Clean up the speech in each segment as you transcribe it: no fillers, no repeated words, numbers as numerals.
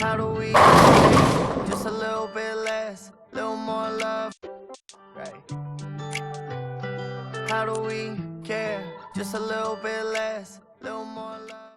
How do we get just a little bit less, little more love? Right. How do we care just a little bit less, little more love?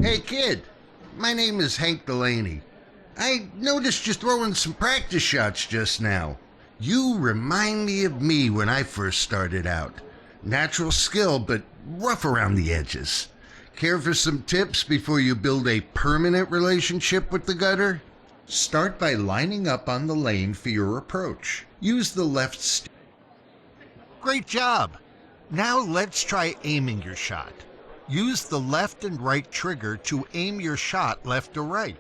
Hey kid, my name is Hank Delaney. I noticed you throwing some practice shots just now. You remind me when I first started out. Natural skill, but rough around the edges. Care for some tips before you build a permanent relationship with the gutter? Start by lining up on the lane for your approach. Use the left stick. Great job! Now let's try aiming your shot. Use the left and right trigger to aim your shot left or right.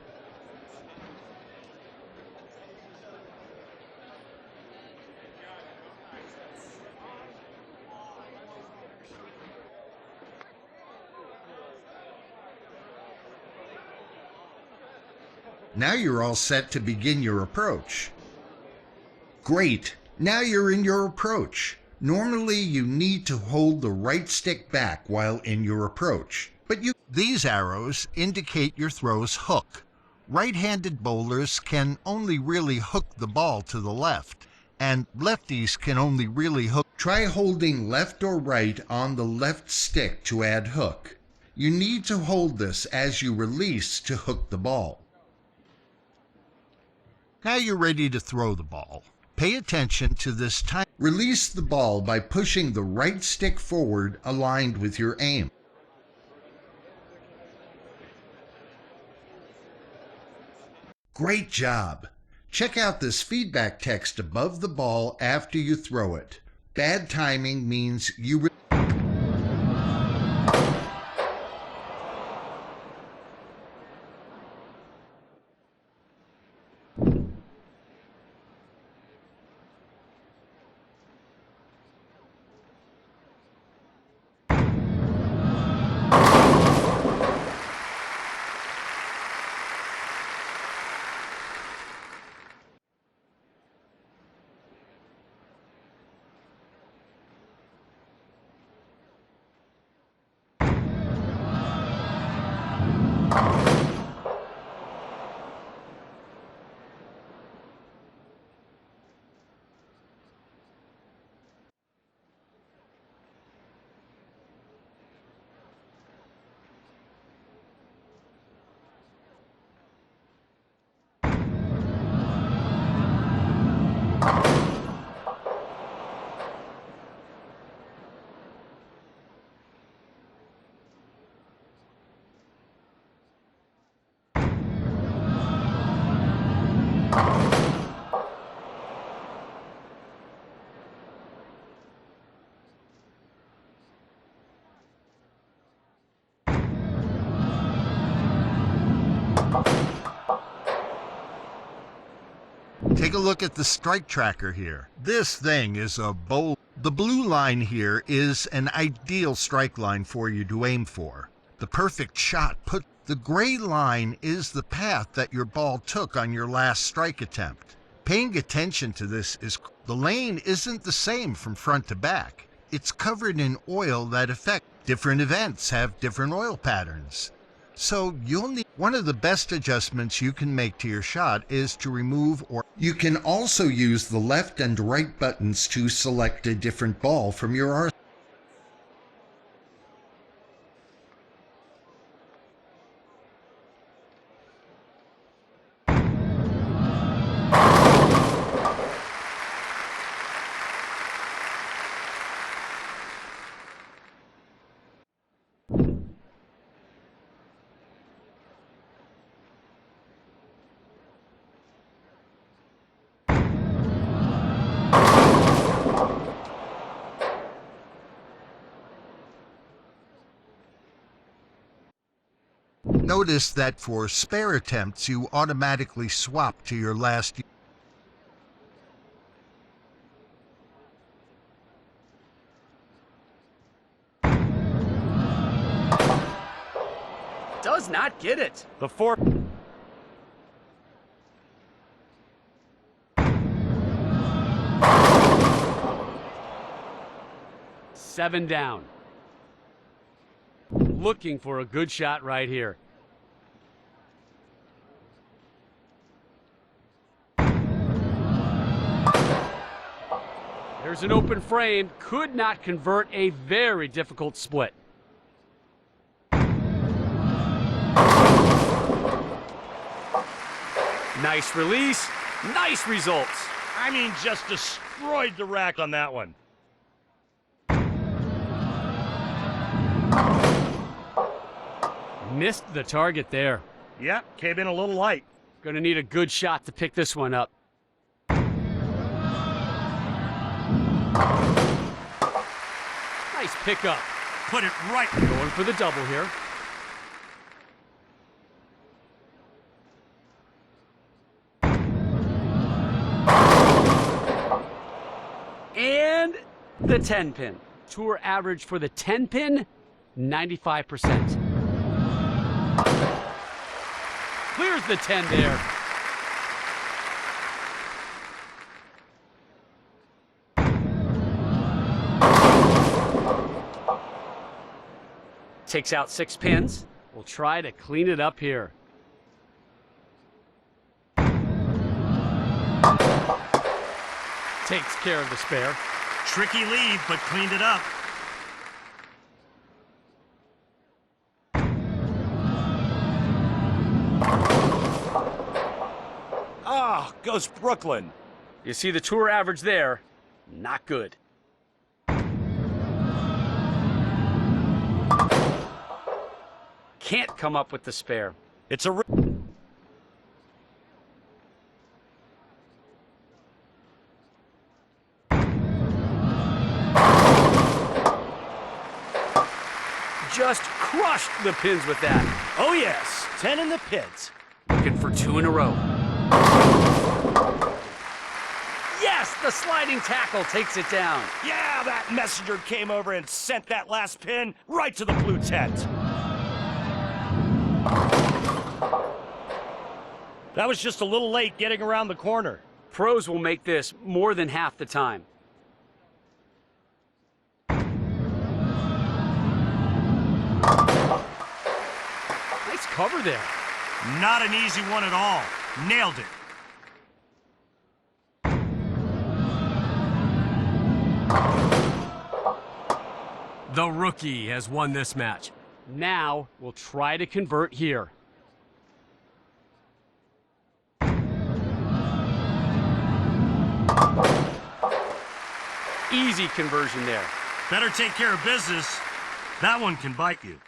Now you're all set to begin your approach. Great! Now you're in your approach. Normally you need to hold the right stick back while in your approach, but these arrows indicate your throw's hook. Right-handed bowlers can only really hook the ball to the left, and lefties can only really hook. Try holding left or right on the left stick to add hook. You need to hold this as you release to hook the ball. Now you're ready to throw the ball. Pay attention to this time. Release the ball by pushing the right stick forward aligned with your aim. Great job! Check out this feedback text above the ball after you throw it. Bad timing means you Take a look at the strike tracker here. This thing is a bowl. The blue line here is an ideal strike line for you to aim for. The perfect shot put. The gray line is the path that your ball took on your last strike attempt. Paying attention to this is the lane isn't the same from front to back. It's covered in oil that affect different events have different oil patterns. So you'll need one of the best adjustments you can make to your shot is to remove, or you can also use the left and right buttons to select a different ball from your arsenal. Notice that for spare attempts, you automatically swap to your last. Does not get it. The four. Seven down. Looking for a good shot right here. There's an open frame. Could not convert. A very difficult split. Nice release. Nice results. I mean, just destroyed the rack on that one. Missed the target there. Yep, came in a little light. Gonna need a good shot to pick this one up. Nice pickup. Put it right. Going for the double here. And the 10 pin. Tour average for the 10 pin, 95%. Clears the 10 there. Takes out 6 pins. We'll try to clean it up here. Takes care of the spare. Tricky lead, but cleaned it up. Ah, goes Brooklyn. You see the tour average there. Not good. Can't come up with the spare. It's a... Just crushed the pins with that. Oh yes, 10 in the pits. Looking for 2 in a row. Yes, the sliding tackle takes it down. Yeah, that messenger came over and sent that last pin right to the blue tent. That was just a little late getting around the corner. Pros will make this more than half the time. Nice cover there. Not an easy one at all. Nailed it. The rookie has won this match. Now we'll try to convert here. Easy conversion there. Better take care of business. That one can bite you.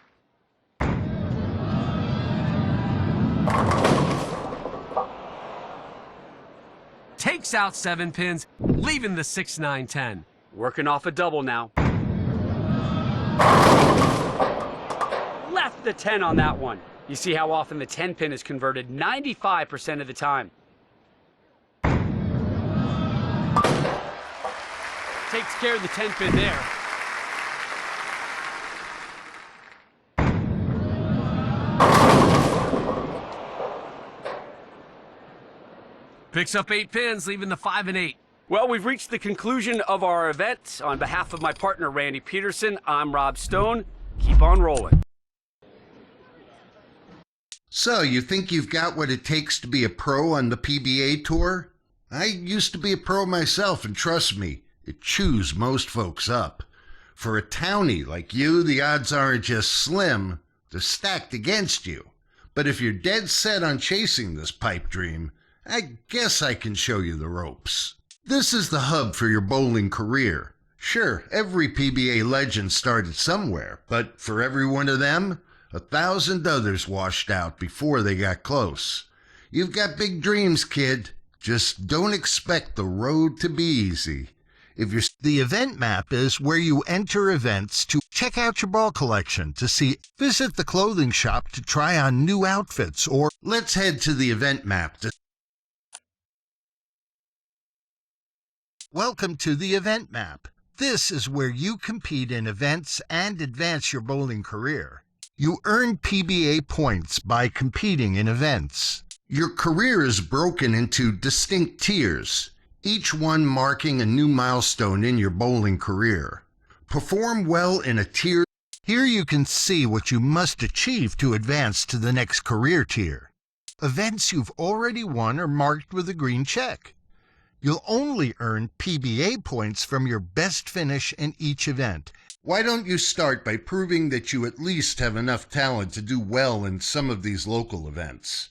Takes out 7 pins, leaving the 6, 9, 10. Working off a double now. Left the 10 on that one. You see how often the 10 pin is converted 95% of the time. Takes care of the 10 pin there. Picks up 8 pins, leaving the 5 and 8. Well, we've reached the conclusion of our event. On behalf of my partner, Randy Peterson, I'm Rob Stone. Keep on rolling. So, you think you've got what it takes to be a pro on the PBA tour? I used to be a pro myself, and trust me, it chews most folks up. For a townie like you, the odds aren't just slim, they're stacked against you. But if you're dead set on chasing this pipe dream, I guess I can show you the ropes. This is the hub for your bowling career. Sure, every PBA legend started somewhere, but for every one of them, 1,000 others washed out before they got close. You've got big dreams, kid. Just don't expect the road to be easy. The event map is where you enter events to check out your ball collection, visit the clothing shop to try on new outfits, or let's head to the event map to... Welcome to the event map. This is where you compete in events and advance your bowling career. You earn PBA points by competing in events. Your career is broken into distinct tiers, each one marking a new milestone in your bowling career. Perform well in a tier. Here you can see what you must achieve to advance to the next career tier. Events you've already won are marked with a green check. You'll only earn PBA points from your best finish in each event. Why don't you start by proving that you at least have enough talent to do well in some of these local events?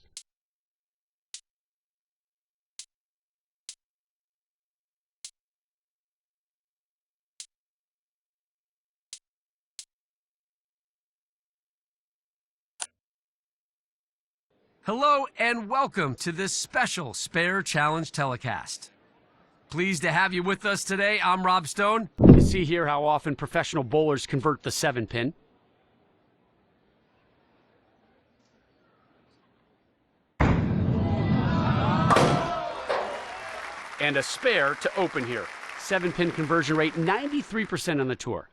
Hello and welcome to this special Spare Challenge telecast. Pleased to have you with us today. I'm Rob Stone. You see here how often professional bowlers convert the 7-pin. And a spare to open here. 7-pin conversion rate, 93% on the tour.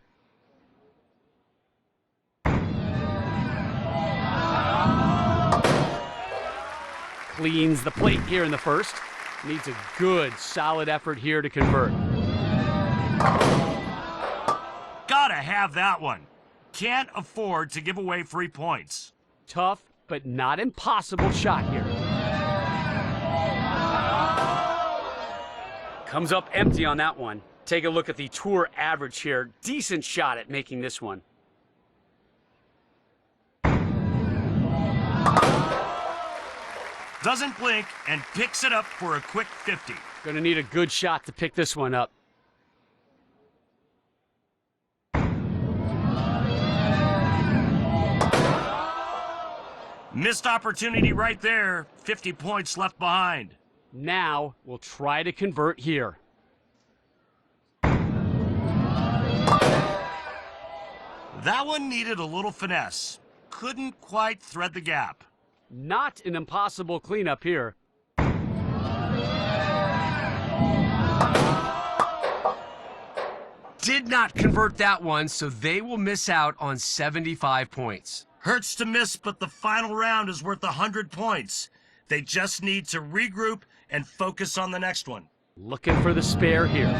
Cleans the plate here in the first. Needs a good, solid effort here to convert. Gotta have that one. Can't afford to give away free points. Tough, but not impossible shot here. Comes up empty on that one. Take a look at the tour average here. Decent shot at making this one. Doesn't blink and picks it up for a quick 50. Gonna need a good shot to pick this one up. Missed opportunity right there. 50 points left behind. Now we'll try to convert here. That one needed a little finesse. Couldn't quite thread the gap. Not an impossible cleanup here. Did not convert that one, so they will miss out on 75 points. Hurts to miss, but the final round is worth 100 points. They just need to regroup and focus on the next one. Looking for the spare here.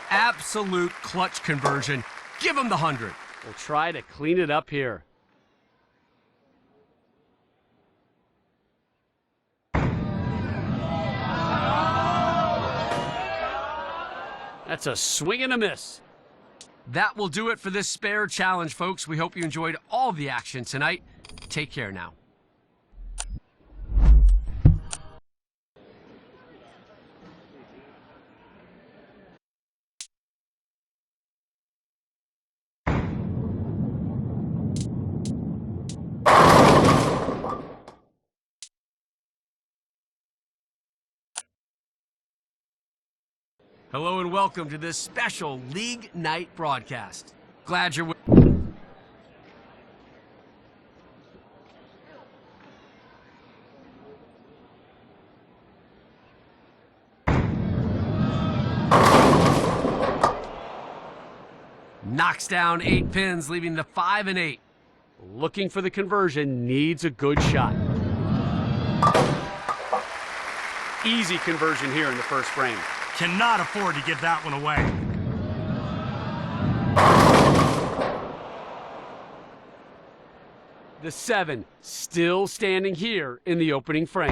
Absolute clutch conversion. Give them the 100. We'll try to clean it up here. That's a swing and a miss. That will do it for this spare challenge, folks. We hope you enjoyed all the action tonight. Take care now. Hello and welcome to this special League Night broadcast. Glad you're with Knocks down 8 pins, leaving the 5 and 8. Looking for the conversion, needs a good shot. Easy conversion here in the first frame. Cannot afford to give that one away. The 7 still standing here in the opening frame.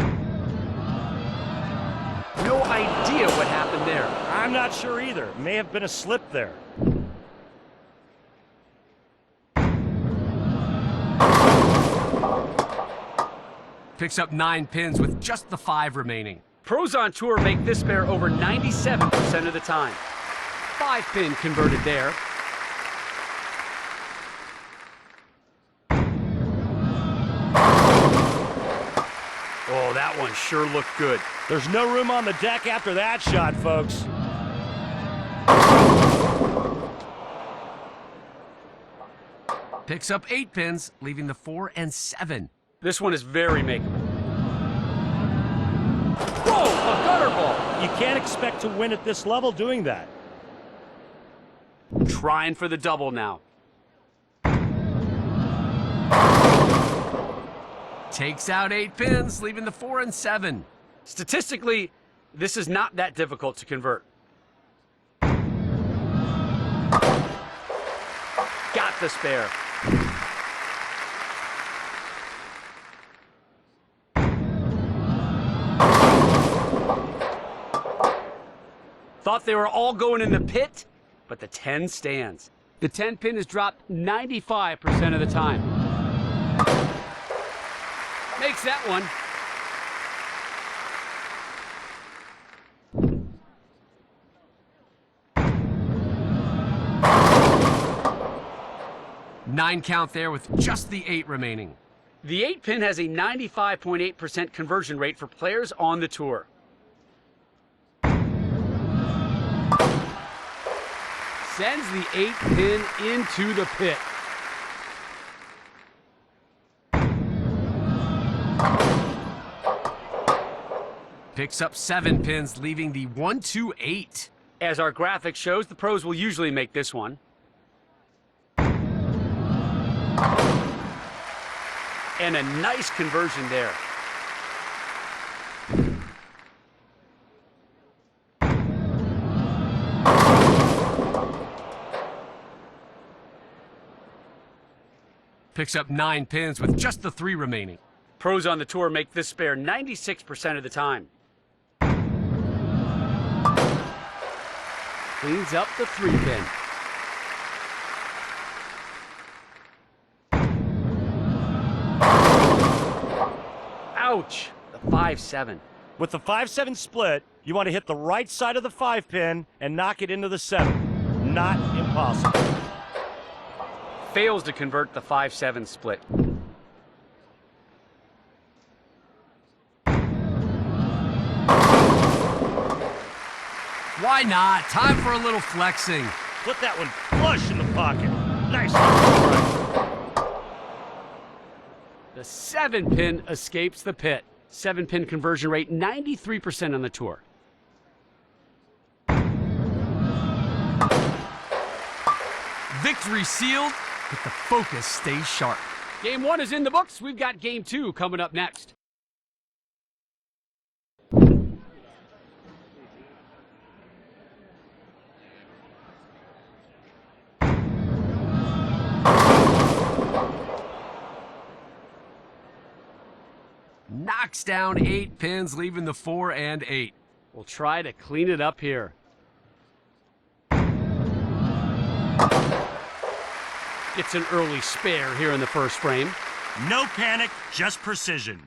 No idea what happened there. I'm not sure either. May have been a slip there. Picks up 9 pins with just the 5 remaining. Pros on tour make this pair over 97% of the time. 5 pin converted there. Oh, that one sure looked good. There's no room on the deck after that shot, folks. Picks up 8 pins, leaving the 4 and 7. This one is very makeable. Whoa, a gutter ball. You can't expect to win at this level doing that. Trying for the double now. Takes out 8 pins, leaving the 4 and 7. Statistically, this is not that difficult to convert. Got the spare. Thought they were all going in the pit, but the 10 stands. The 10 pin is dropped 95% of the time. Makes that one. Nine count there with just the 8 remaining. The 8 pin has a 95.8% conversion rate for players on the tour. Sends the 8 pin into the pit. Picks up 7 pins, leaving the 1, 2, 8. As our graphic shows, the pros will usually make this one. And a nice conversion there. Picks up 9 pins with just the 3 remaining. Pros on the tour make this spare 96% of the time. Cleans up the 3 pin. Ouch! The 5-7. With the 5-7 split, you want to hit the right side of the 5 pin and knock it into the 7. Not impossible. Fails to convert the 5-7 split. Why not? Time for a little flexing. Put that one flush in the pocket. Nice. The 7 pin escapes the pit. 7 pin conversion rate 93% on the tour. Victory sealed, but the focus stays sharp. Game 1 is in the books. We've got Game 2 coming up next. Knocks down 8 pins, leaving the 4 and 8. We'll try to clean it up here. Gets an early spare here in the first frame. No panic, just precision.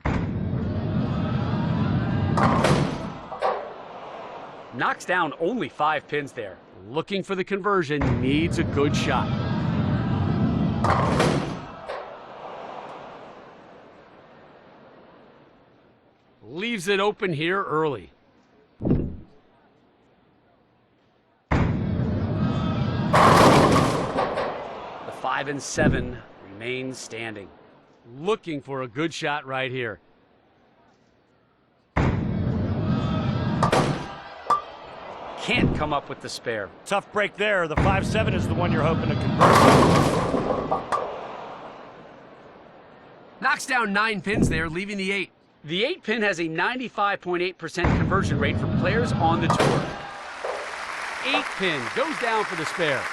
Knocks down only 5 pins there. Looking for the conversion, needs a good shot. Leaves it open here early. The 5 and 7 remain standing. Looking for a good shot right here. Can't come up with the spare. Tough break there. The 5-7 is the one you're hoping to convert. Knocks down 9 pins there, leaving the 8. The 8 pin has a 95.8% conversion rate for players on the tour. 8 pin goes down for the spare.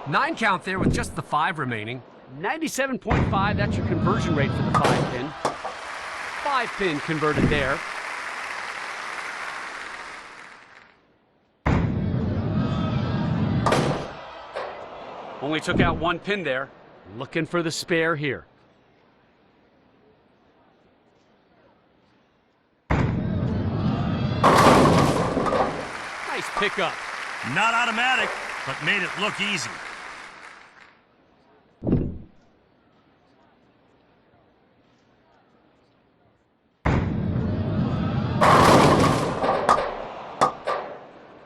Nine count there with just the 5 remaining. 97.5, that's your conversion rate for the 5 pin. 5 pin converted there. Only took out 1 pin there. Looking for the spare here. Nice pickup. Not automatic, but made it look easy.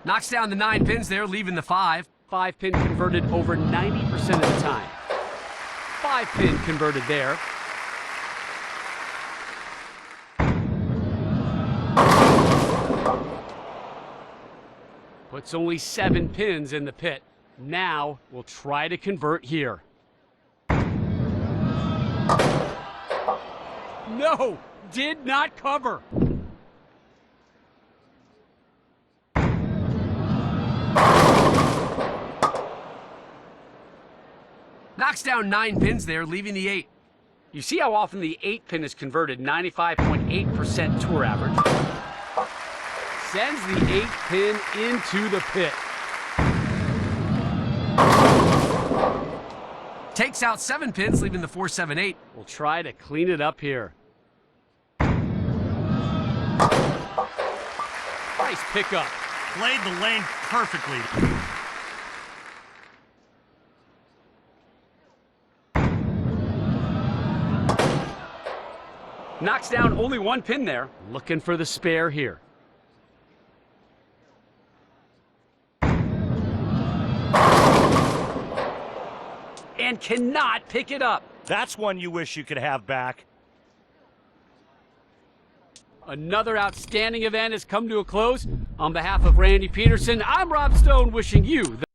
Knocks down the 9 pins there, leaving the 5. 5 pin converted over 90% of the time. 5 pin converted there. Puts only 7 pins in the pit. Now we'll try to convert here. No, did not cover. Knocks down 9 pins there, leaving the 8. You see how often the 8 pin is converted, 95.8% tour average. Sends the 8 pin into the pit. Takes out 7 pins, leaving the 4, 7, 8. We'll try to clean it up here. Nice pickup. Played the lane perfectly. Knocks down only 1 pin there. Looking for the spare here. And cannot pick it up. That's one you wish you could have back. Another outstanding event has come to a close. On behalf of Randy Peterson, I'm Rob Stone wishing you the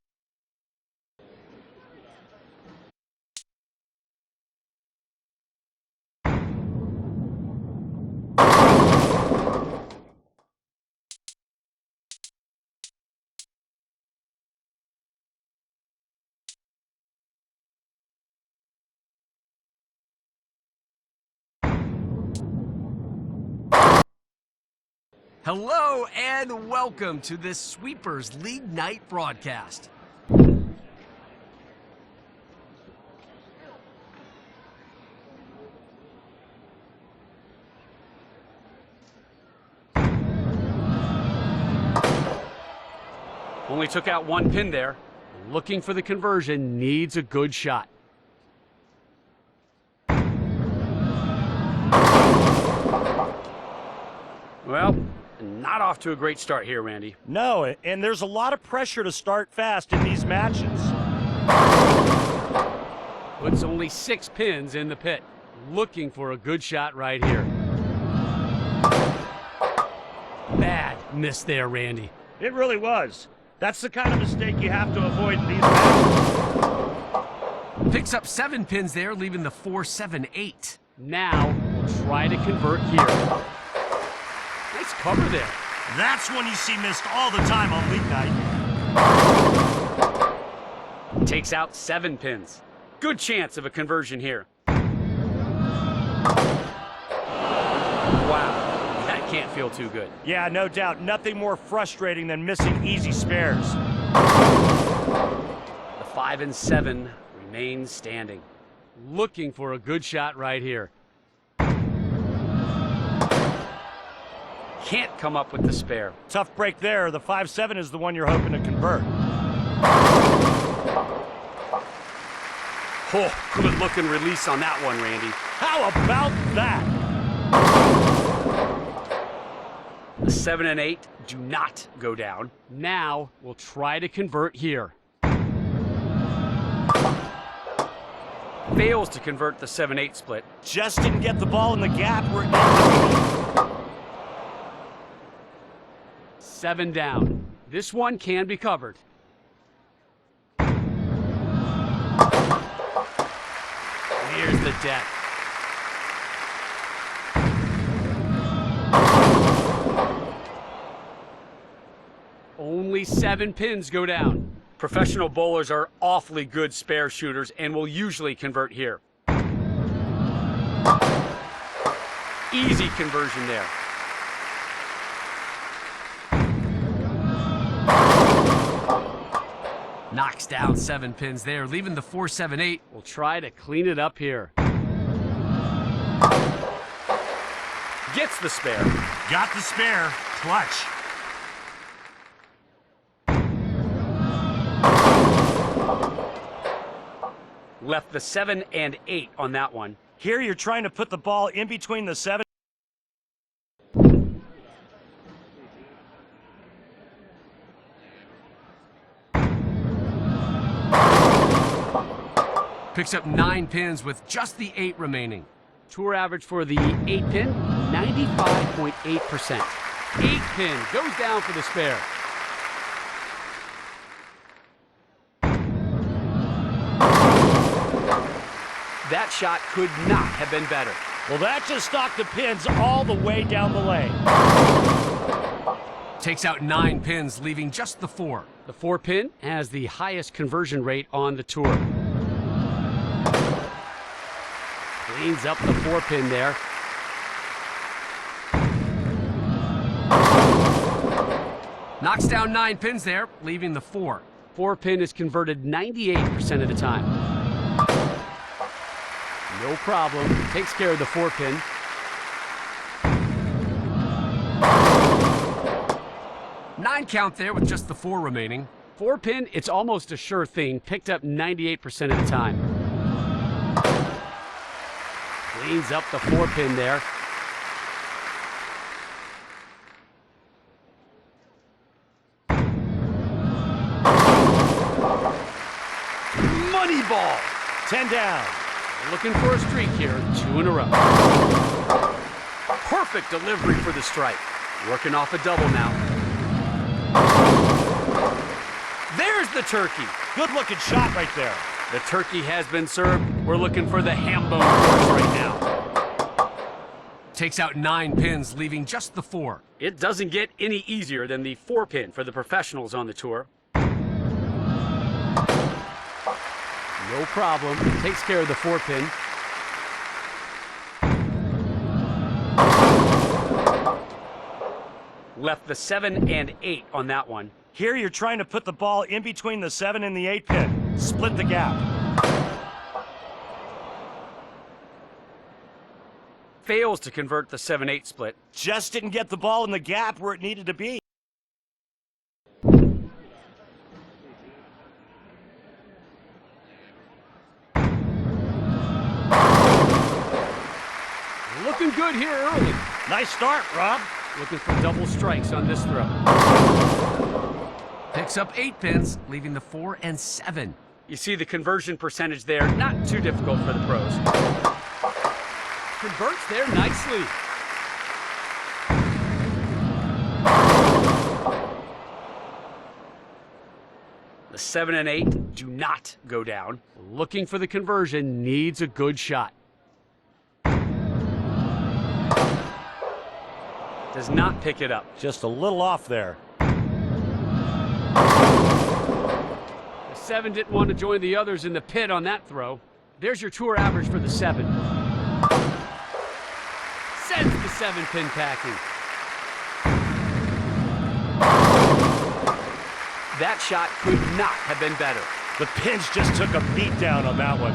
Hello and welcome to this Sweepers League Night broadcast. Only took out 1 pin there. Looking for the conversion, needs a good shot. Well, not off to a great start here, Randy. No, and there's a lot of pressure to start fast in these matches. Puts only 6 pins in the pit. Looking for a good shot right here. Bad miss there, Randy. It really was. That's the kind of mistake you have to avoid in these matches. Picks up 7 pins there, leaving the 4, 7, 8. Now we'll try to convert here. Nice cover there. That's one you see missed all the time on weeknight. Takes out 7 pins. Good chance of a conversion here. Wow, that can't feel too good. Yeah, no doubt. Nothing more frustrating than missing easy spares. The 5 and 7 remain standing. Looking for a good shot right here. Can't come up with the spare. Tough break there. The 5-7 is the one you're hoping to convert. Oh, good looking release on that one, Randy. How about that? The 7 and 8 do not go down. Now we'll try to convert here. Fails to convert the 7-8 split. Just didn't get the ball in the gap where it needed to be. 7 down. This one can be covered. Here's the deck. Only 7 pins go down. Professional bowlers are awfully good spare shooters and will usually convert here. Easy conversion there. Knocks down 7 pins there, leaving the 4-7-8. We'll try to clean it up here. Gets the spare. Got the spare. Clutch. Left the 7 and 8 on that one. Here you're trying to put the ball in between the 7. Picks up 9 pins with just the 8 remaining. Tour average for the 8 pin, 95.8%. 8 pin goes down for the spare. That shot could not have been better. Well, that just knocked the pins all the way down the lane. Takes out 9 pins, leaving just the 4. The 4 pin has the highest conversion rate on the tour. Cleans up the 4 pin there. Knocks down 9 pins there, leaving the 4. 4 pin is converted 98% of the time. No problem. Takes care of the 4 pin. Nine count there with just the 4 remaining. 4 pin, it's almost a sure thing. Picked up 98% of the time. Cleans up the 4 pin there. Money ball. 10 down. Looking for a streak here. 2 in a row. Perfect delivery for the strike. Working off a double now. There's the turkey. Good looking shot right there. The turkey has been served. We're looking for the ham bone course right now. Takes out 9 pins, leaving just the 4. It doesn't get any easier than the 4 pin for the professionals on the tour. No problem. Takes care of the 4 pin. Left the 7 and 8 on that one. Here you're trying to put the ball in between the 7 and the 8 pin. Split the gap. Fails to convert the 7-8 split. Just didn't get the ball in the gap where it needed to be. Looking good here early. Nice start, Rob. Looking for double strikes on this throw. Picks up 8 pins, leaving the 4 and 7. You see the conversion percentage there, not too difficult for the pros. Converts there nicely. The 7 and 8 do not go down. Looking for the conversion, needs a good shot. Does not pick it up. Just a little off there. The 7 didn't want to join the others in the pit on that throw. There's your tour average for the 7. Sends the 7 pin packing. That shot could not have been better. The pins just took a beat down on that one.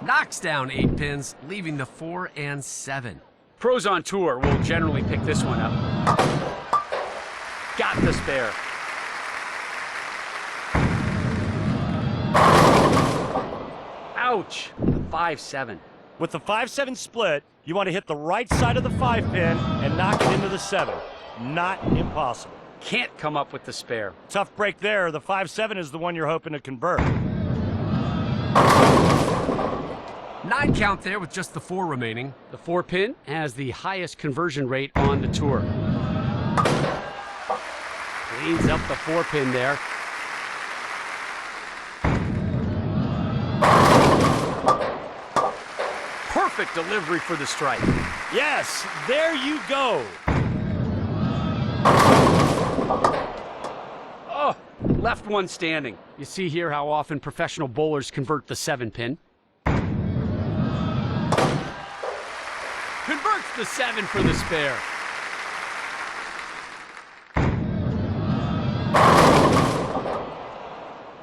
Knocks down 8 pins, leaving the 4 and 7. Pros on tour will generally pick this one up. Got the spare. Ouch. 5-7. With the 5-7 split, you want to hit the right side of the 5 pin and knock it into the 7. Not impossible. Can't come up with the spare. Tough break there. The 5-7 is the one you're hoping to convert. 9 count there with just the 4 remaining. The 4 pin has the highest conversion rate on the tour. Cleans up the 4 pin there. Perfect delivery for the strike. Yes, there you go. Oh, left one standing. You see here how often professional bowlers convert the 7 pin. Converts the 7 for the spare.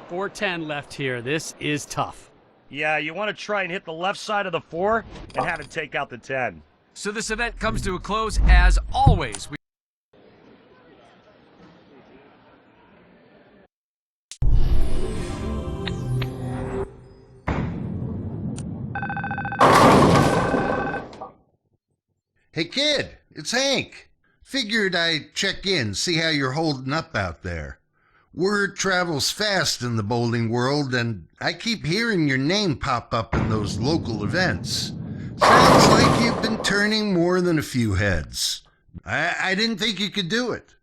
.410 left here. This is tough. Yeah, you want to try and hit the left side of the 4 and have it take out the 10. So this event comes to a close as always. Hey kid, it's Hank. Figured I'd check in, see how you're holding up out there. Word travels fast in the bowling world, and I keep hearing your name pop up in those local events. Sounds like you've been turning more than a few heads. I didn't think you could do it.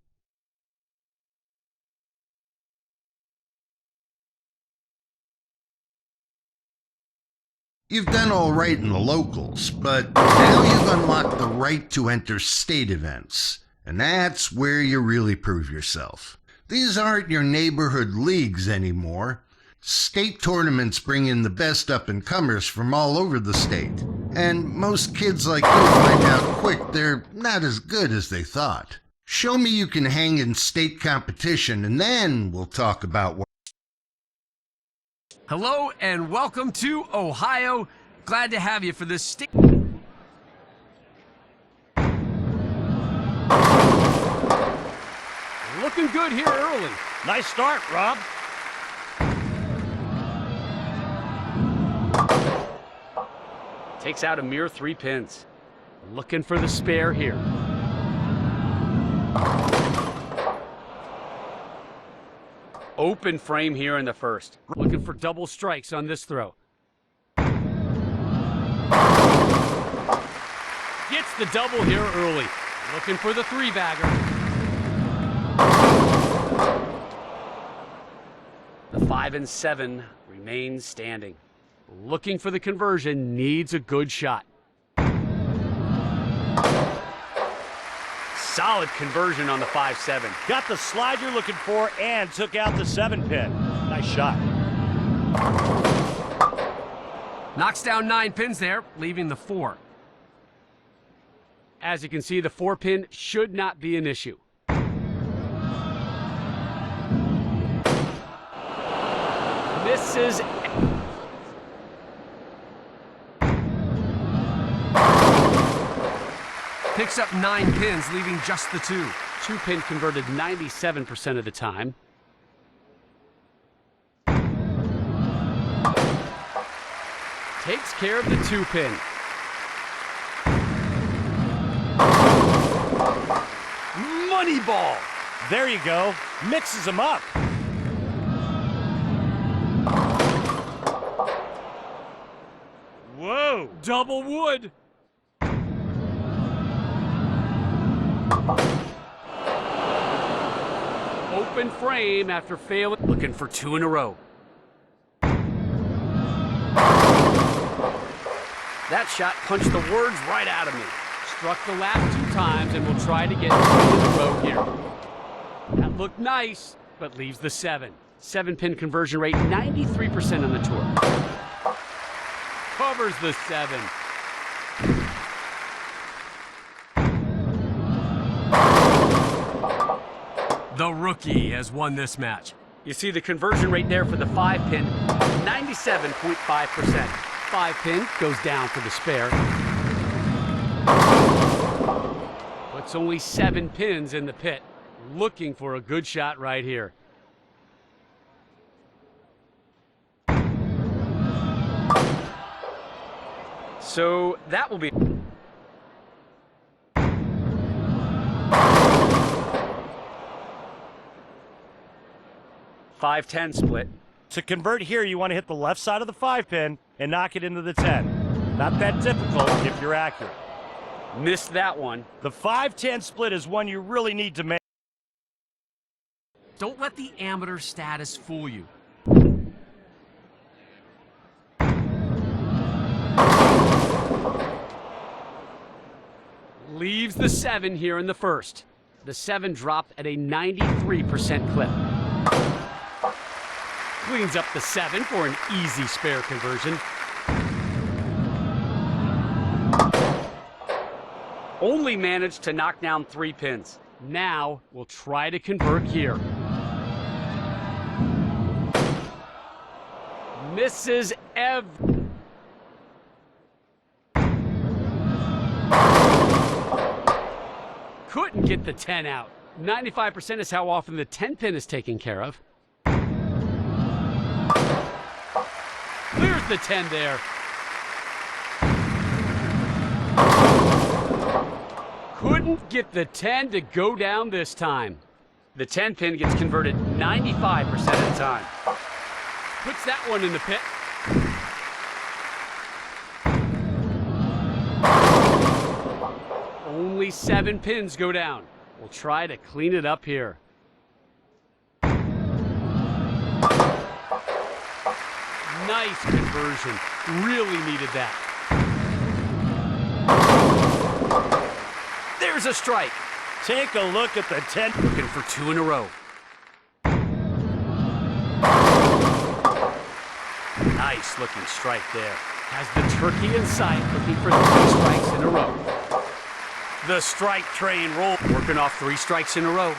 You've done all right in the locals, but now you've unlocked the right to enter state events, and that's where you really prove yourself. These aren't your neighborhood leagues anymore. State tournaments bring in the best up-and-comers from all over the state, and most kids like you find out quick they're not as good as they thought. Show me you can hang in state competition, and then we'll talk about what... Hello and welcome to Ohio. Glad to have you for this state. Looking good here early. Nice start, Rob. Takes out a mere 3 pins. Looking for the spare here. Open frame here in the first. Looking for double strikes on this throw. Gets the double here early. Looking for the 3-bagger. The 5 and 7 remain standing. Looking for the conversion, needs a good shot. Solid conversion on the 5-7. Got the slide you're looking for and took out the 7 pin. Nice shot. Knocks down 9 pins there, leaving the 4. As you can see, the 4 pin should not be an issue. Misses. Picks up 9 pins, leaving just the 2. 2 pin converted 97% of the time. Takes care of the 2 pin. Money ball. There you go. Mixes them up. Whoa. Double wood. Open frame after failing. Looking for 2 in a row. That shot punched the words right out of me. Struck the last 2 times and will try to get 2 in a row here. That looked nice, but leaves the 7. 7 pin conversion rate, 93% on the tour. Covers the 7. The rookie has won this match. You see the conversion rate there for the 5 pin, 97.5%. 5 pin goes down for the spare. Puts only 7 pins in the pit. Looking for a good shot right here. So that will be 5-10 split. To convert here, you want to hit the left side of the 5-pin and knock it into the 10. Not that difficult if you're accurate. Missed that one. The 5-10 split is one you really need to make. Don't let the amateur status fool you. Leaves the 7 here in the first. The 7 dropped at a 93% clip. Cleans up the 7 for an easy spare conversion. Only managed to knock down 3 pins. Now we'll try to convert here. Misses couldn't get the 10 out. 95% is how often the 10 pin is taken care of. Clears the 10 there. Couldn't get the 10 to go down this time. The 10 pin gets converted 95% of the time. Puts that one in the pit. Only 7 pins go down. We'll try to clean it up here. Nice conversion. Really needed that. There's a strike. Take a look at the 10. Looking for 2 in a row. Nice looking strike there. Has the turkey in sight, looking for 3 strikes in a row. The strike train roll. Working off 3 strikes in a row.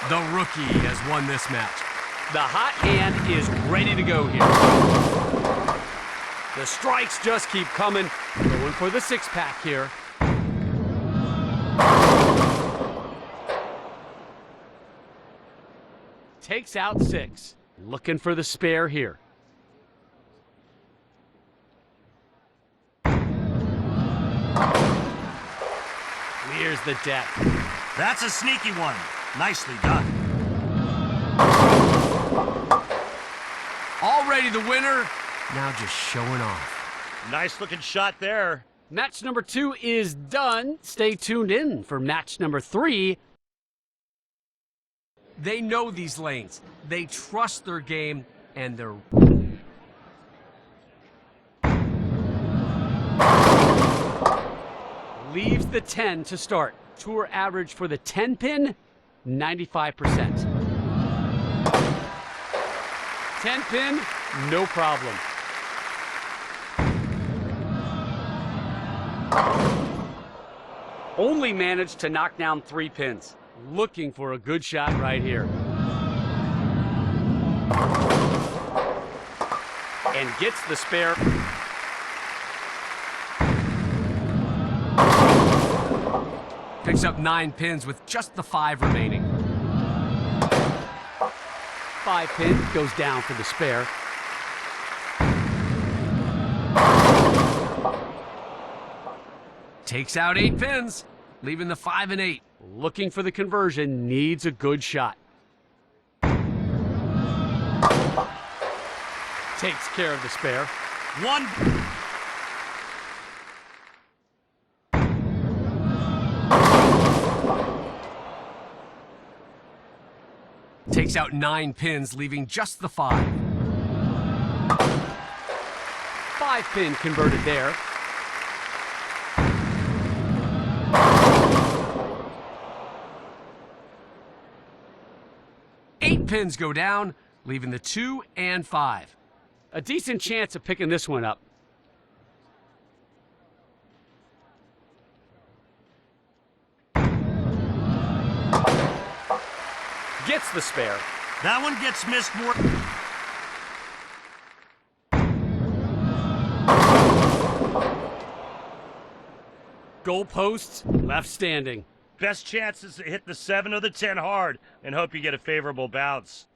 The rookie has won this match. The hot hand is ready to go here. The strikes just keep coming. Going for the 6-pack here. Takes out 6. Looking for the spare here. Clears the deck. That's a sneaky one. Nicely done. Already the winner. Now just showing off. Nice looking shot there. Match number 2 is done. Stay tuned in for match number 3. They know these lanes. They trust their game, and they're... Leaves the 10 to start. Tour average for the 10 pin, 95%. 10 pin, no problem. Only managed to knock down 3 pins. Looking for a good shot right here. And gets the spare. Picks up 9 pins with just the 5 remaining. 5 pin goes down for the spare. Takes out 8 pins, leaving the 5 and 8. Looking for the conversion, needs a good shot. Takes care of the spare. 1. Takes out 9 pins, leaving just the 5. 5 pin converted there. Eight pins go down, leaving the 2 and 5. A decent chance of picking this one up. Gets the spare. That one gets missed more. Goalposts left standing. Best chance is to hit the 7 or the 10 hard and hope you get a favorable bounce.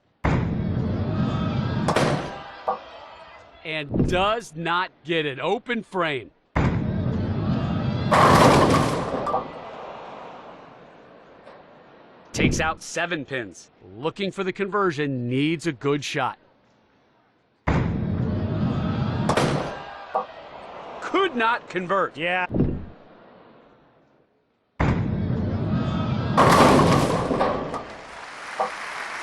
and does not get it. Open frame. Takes out 7 pins. Looking for the conversion, needs a good shot. Could not convert. Yeah.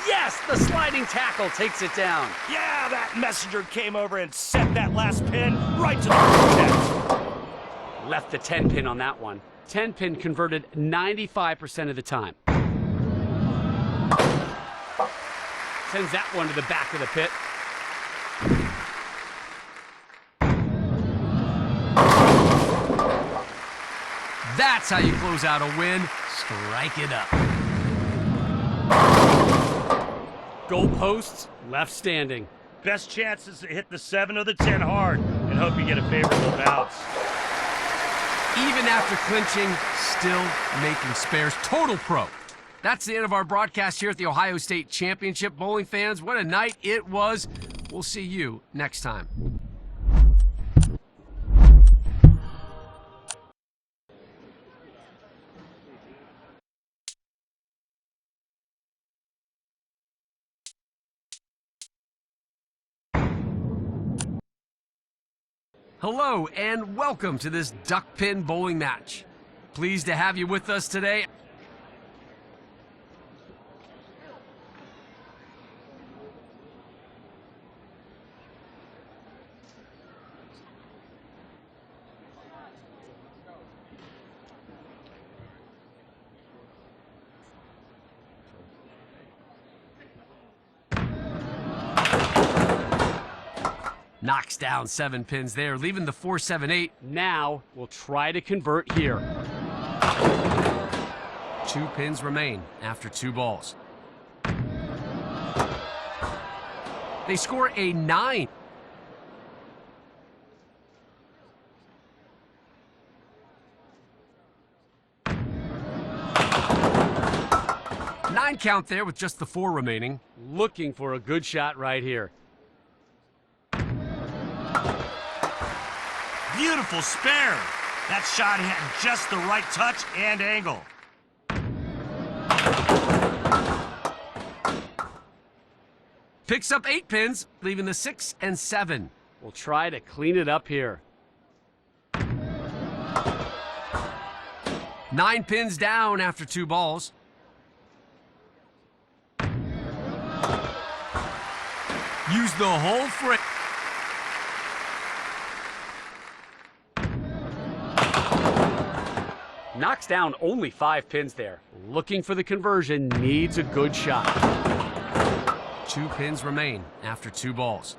Yes, the sliding tackle takes it down. Yeah, that messenger came over and set that last pin right to the protect. Left the 10 pin on that one. 10 pin converted 95% of the time. Sends that one to the back of the pit. That's how you close out a win. Strike it up. Goal posts left standing. Best chance is to hit the 7 or the 10 hard and hope you get a favorable bounce. Even after clinching, still making spares. Total pro. That's the end of our broadcast here at the Ohio State Championship. Bowling fans, what a night it was. We'll see you next time. Hello and welcome to this duck pin bowling match. Pleased to have you with us today. Knocks down 7 pins there, leaving the 4, 7, 8. Now we'll try to convert here. 2 pins remain after 2 balls. They score a 9. Nine count there with just the 4 remaining. Looking for a good shot right here. Beautiful spare. That shot had just the right touch and angle. Picks up 8 pins, leaving the 6 and 7. We'll try to clean it up here. 9 pins down after 2 balls. Use the whole frame. Knocks down only 5 pins there. Looking for the conversion, needs a good shot. 2 pins remain after 2 balls.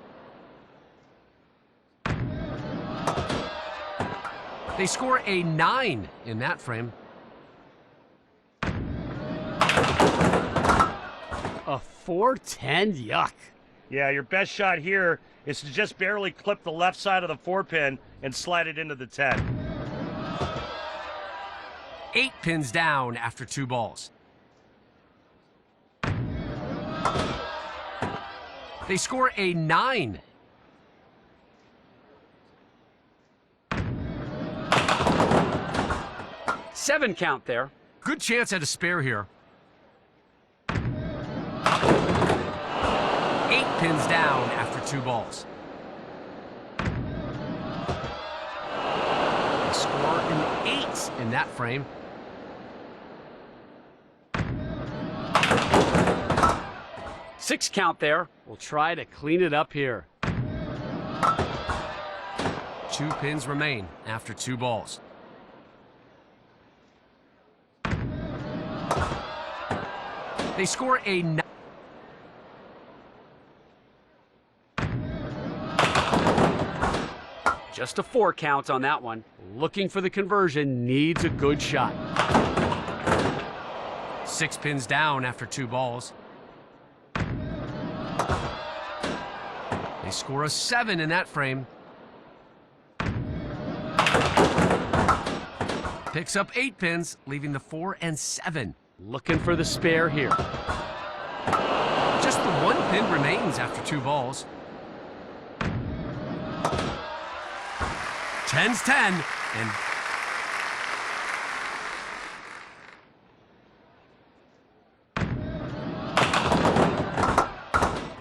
They score a 9 in that frame. A 4-10, yuck. Yeah, your best shot here is to just barely clip the left side of the 4 pin and slide it into the 10. 8 pins down after 2 balls. They score a 9. Seven count there. Good chance at a spare here. 8 pins down after 2 balls. They score an 8 in that frame. 6 count there. We'll try to clean it up here. 2 pins remain after 2 balls. They score a 9. Just a 4 count on that one. Looking for the conversion, needs a good shot. 6 pins down after 2 balls. They score a 7 in that frame. Picks up 8 pins, leaving the 4 and 7. Looking for the spare here. Just the 1 pin remains after 2 balls. 10's 10, and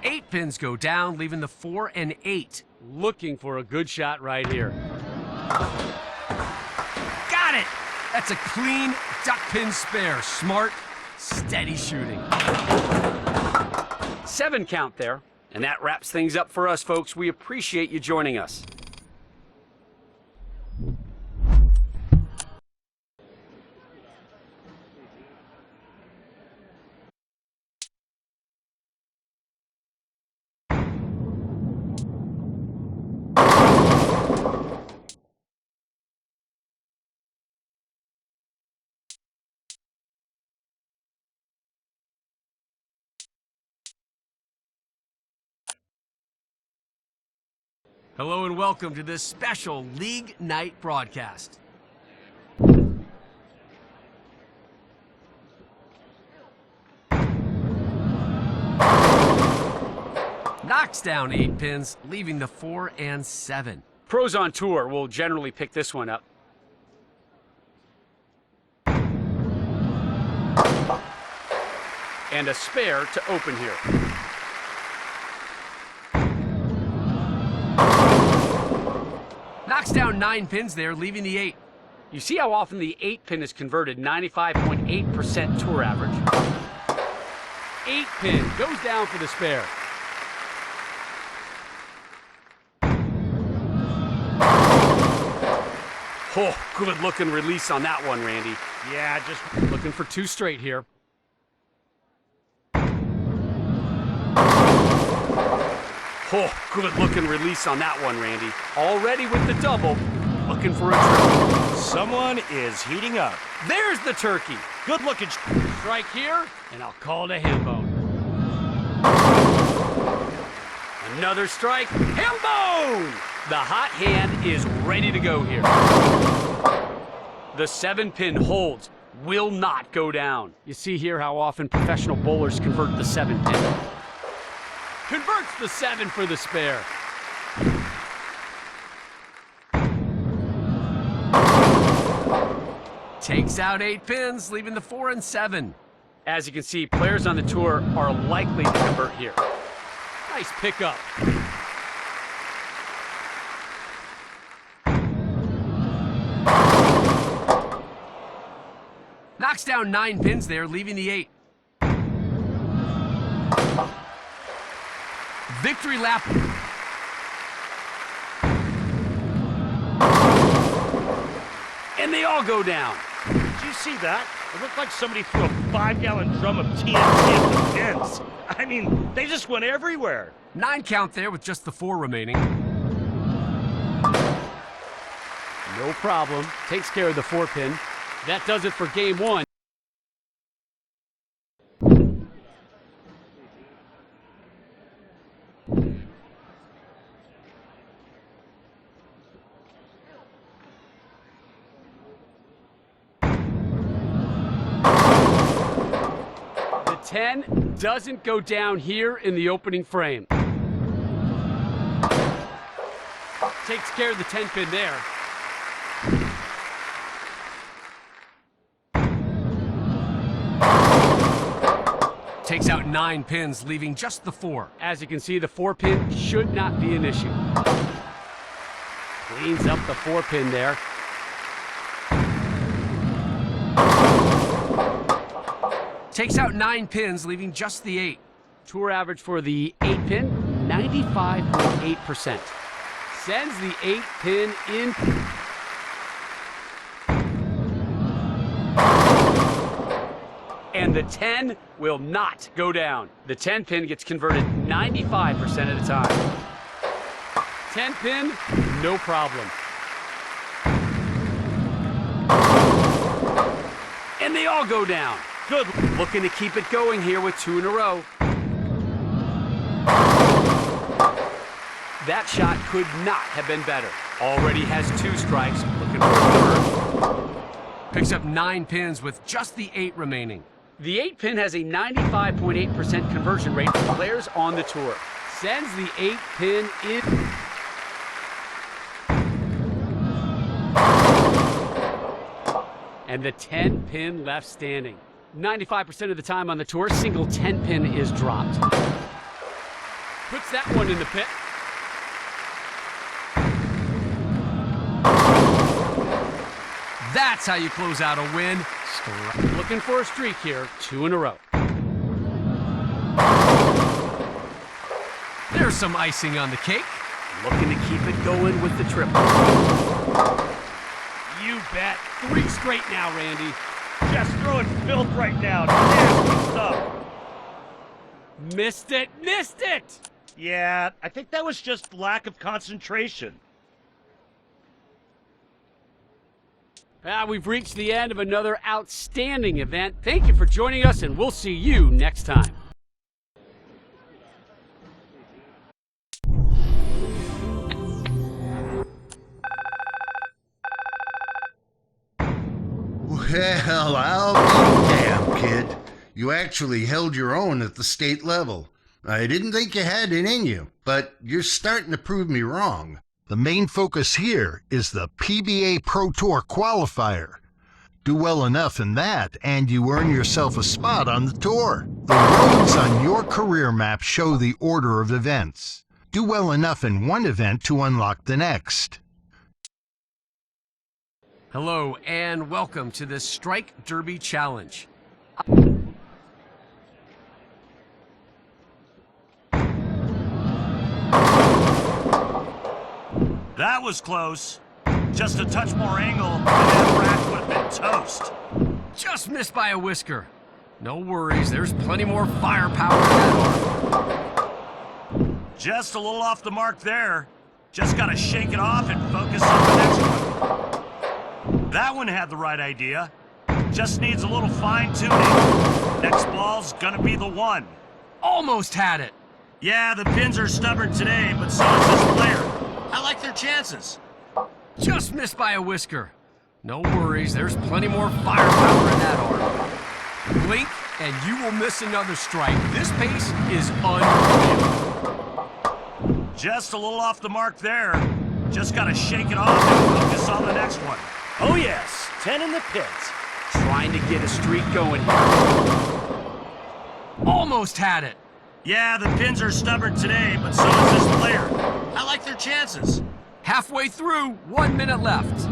eight pins go down, leaving the 4 and 8. Looking for a good shot right here. Got it! That's a clean duck pin spare. Smart, steady shooting. 7 count there. And that wraps things up for us, folks. We appreciate you joining us. Hello and welcome to this special League Night broadcast. Knocks down 8 pins, leaving the 4 and 7. Pros on tour will generally pick this one up. And a spare to open here. Knocks down 9 pins there, leaving the 8. You see how often the 8 pin is converted, 95.8% tour average. 8 pin goes down for the spare. Oh, good looking release on that one, Randy. Yeah, just Looking for 2 straight here. Oh, good looking release on that one, Randy. Already with the double, looking for a triple. someone is heating up. There's the turkey. Good looking. Strike here, and I'll call it a ham bone. Another strike, ham bone! The hot hand is ready to go here. The 7 pin holds, will not go down. You see here how often professional bowlers convert the 7 pin. Converts the 7 for the spare. Takes out 8 pins, leaving the 4 and 7. As you can see, players on the tour are likely to convert here. Nice pickup. Knocks down 9 pins there, leaving the 8. Victory lap. And they all go down. Did you see that? It looked like somebody threw a 5-gallon drum of TNT at the pins. I mean, they just went everywhere. 9 count there with just the 4 remaining. No problem. Takes care of the 4 pin. That does it for game 1. The 10 doesn't go down here in the opening frame. Takes care of the 10 pin there. Takes out 9 pins, leaving just the 4. As you can see, the 4 pin should not be an issue. Cleans up the 4 pin there. Takes out 9 pins, leaving just the 8. Tour average for the 8 pin, 95.8%. Sends the 8 pin in. And the 10 will not go down. The 10 pin gets converted 95% of the time. 10 pin, no problem. And they all go down. Good. Looking to keep it going here with 2 in a row. That shot could not have been better. Already has 2 strikes, looking for a 3rd. Picks up 9 pins with just the 8 remaining. The 8 pin has a 95.8% conversion rate for players on the tour. Sends the 8 pin in. and the 10 pin left standing. 95% of the time on the tour, single 10 pin is dropped. Puts that one in the pit. That's how you close out a win. Looking for a streak here, 2 in a row. There's some icing on the cake. Looking to keep it going with the triple. You bet. 3 straight now, Randy. Just throwing filth right now. Nasty stuff. Missed it, missed it! Yeah, I think that was just lack of concentration. We've reached the end of another outstanding event. Thank you for joining us, and we'll see you next time. Well, I'll be damned, kid. You actually held your own at the state level. I didn't think you had it in you, but you're starting to prove me wrong. The main focus here is the PBA Pro Tour qualifier. Do well enough in that, and you earn yourself a spot on the tour. The roads on your career map show the order of events. Do well enough in one event to unlock the next. Hello and welcome to the Strike Derby Challenge. That was close. Just a touch more angle, and that rack would have been toast. Just missed by a whisker. No worries, there's plenty more firepower in that arm. Just a little off the mark there. Just gotta shake it off and focus on the next one. That one had the right idea. Just needs a little fine-tuning. Next ball's gonna be the one. Almost had it. Yeah, the pins are stubborn today, but so is this player. I like their chances. Just missed by a whisker. No worries, there's plenty more firepower in that arm. Blink, and you will miss another strike. This pace is unreal. Just a little off the mark there. Just gotta shake it off and focus on the next one. Oh yes, 10 in the pits. Trying to get a streak going here. Almost had it. Yeah, the pins are stubborn today, but so is this player. I like their chances. Halfway through, 1 minute left.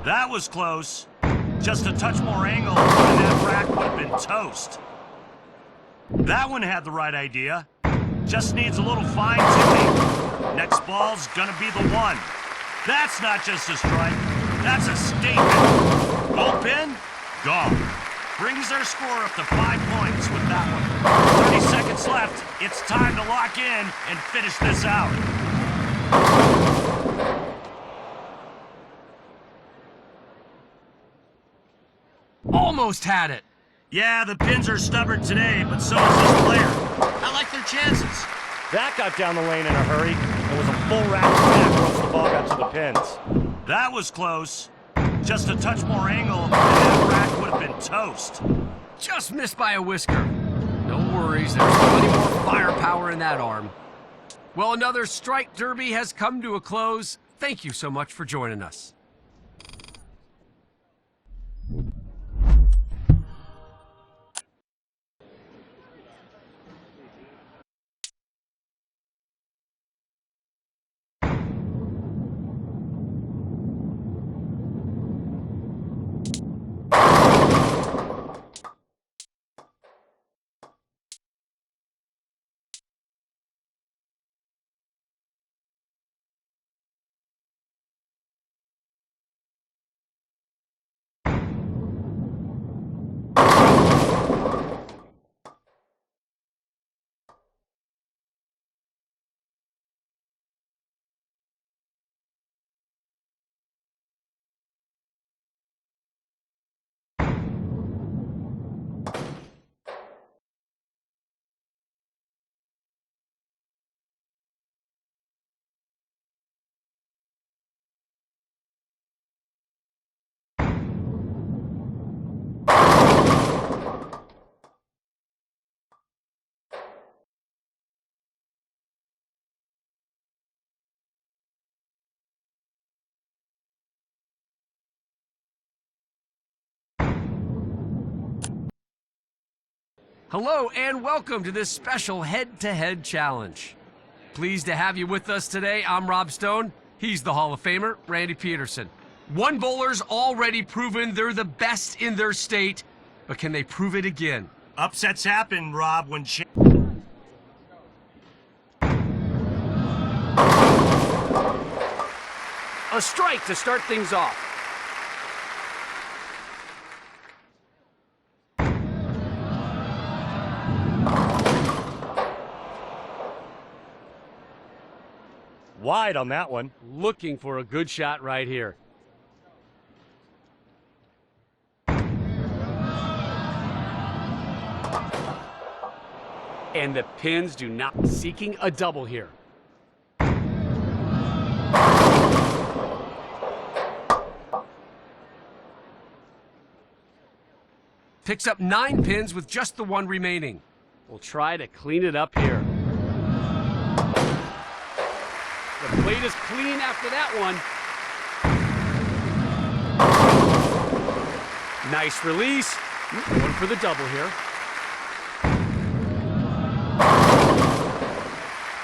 That was close. Just a touch more angle, and that rack would have been toast. That one had the right idea. Just needs a little fine-tuning. Next ball's gonna be the one. That's not just a strike. That's a statement. Gold pin? Gone. Brings their score up to 5 points with that one. 30 seconds left. It's time to lock in and finish this out. Almost had it. Yeah, the pins are stubborn today, but so is this player. I like their chances. That got down the lane in a hurry. It was a full rack attack once the ball got to the pins. That was close. Just a touch more angle, and that rack would have been toast. Just missed by a whisker. No worries, there's plenty more firepower in that arm. Well, another Strike Derby has come to a close. Thank you so much for joining us. Hello and welcome to this special head-to-head challenge. Pleased to have you with us today. I'm Rob Stone. He's the Hall of Famer, Randy Peterson. One bowler's already proven they're the best in their state, but can they prove it again? Upsets happen, Rob, when A strike to start things off. Wide on that one. Looking for a good shot right here. And the pins do not. Seeking a double here. Picks up 9 pins with just the one remaining. We'll try to clean it up here. The plate is clean after that one. Nice release. Going for the double here.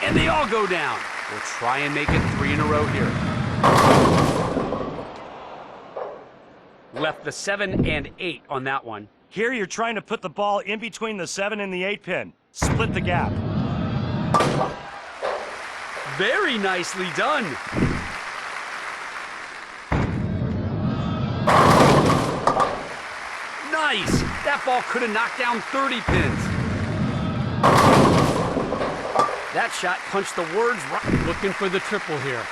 And they all go down. We'll try and make it 3 in a row here. Left the 7 and 8 on that one. Here you're trying to put the ball in between the 7 and the 8 pin. Split the gap. Very nicely done. Nice. That ball could have knocked down 30 pins. That shot punched the words right. Looking for the triple here.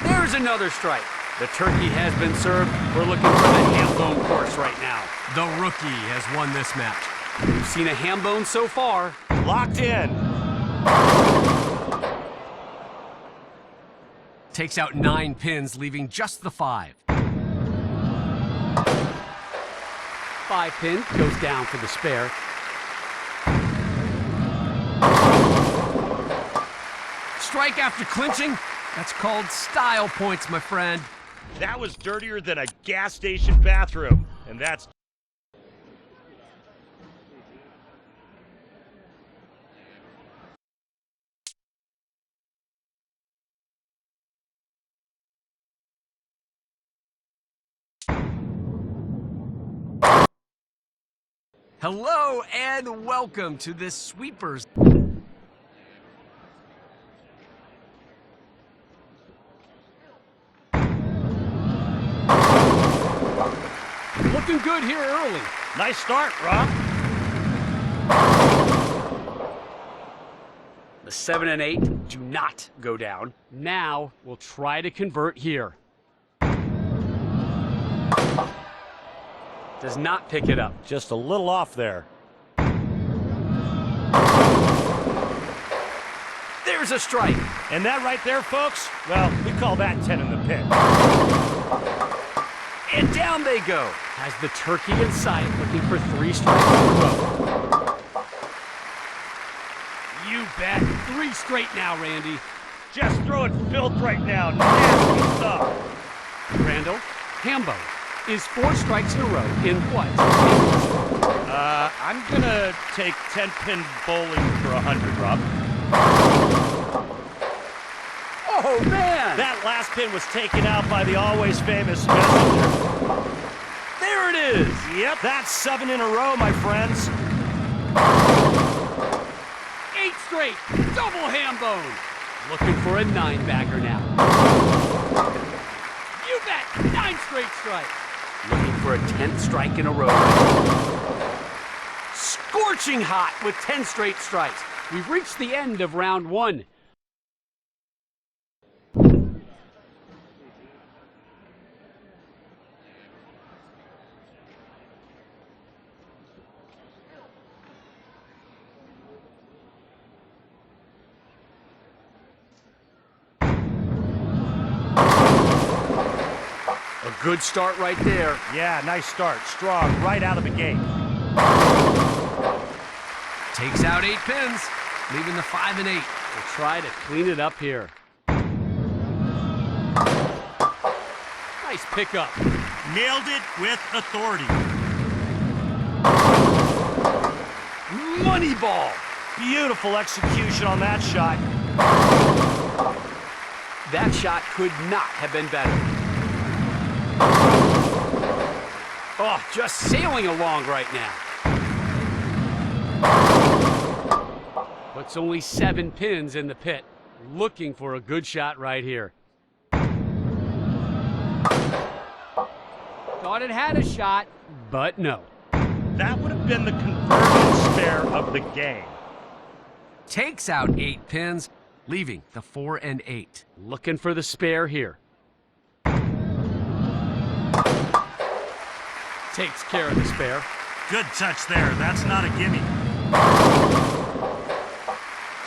There's another strike. The turkey has been served. We're looking for the ham bone course right now. The rookie has won this match. We've seen a ham bone so far. Locked in. Takes out 9 pins, leaving just the 5. 5 pin goes down for the spare. Strike after clinching. That's called style points, my friend. That was dirtier than a gas station bathroom. And that's... Hello and welcome to this sweepers. Looking good here early. Nice start, Rob. The 7 and 8 do not go down. Now we'll try to convert here. Does not pick it up. Just a little off there. There's a strike. And that right there, folks, well, we call that 10 in the pin. And down they go. Has the turkey in sight, looking for 3 strikes in a row. You bet. 3 straight now, Randy. Just throwing filth right now. Nasty stuff. Randall, Hambo is 4 strikes in a row in what? I'm gonna take 10-pin bowling for 100, Rob. Oh, man! That last pin was taken out by the always famous messenger. There it is! Yep, that's 7 in a row, my friends. 8 straight, double ham bone. Looking for a 9-bagger now. You bet, 9 straight strikes. Looking for a 10th strike in a row. Scorching hot with 10 straight strikes. We've reached the end of round 1. A good start right there. Yeah, nice start. Strong right out of the gate. Takes out 8 pins, leaving the 5 and 8. We'll try to clean it up here. Nice pickup. Nailed it with authority. money ball. Beautiful execution on that shot. That shot could not have been better. Oh, just sailing along right now. Puts only 7 pins in the pit. Looking for a good shot right here. Thought it had a shot, but no. That would have been the converted spare of the game. Takes out 8 pins, leaving the 4 and 8. Looking for the spare here. Takes care of the spare. Good touch there. That's not a gimme.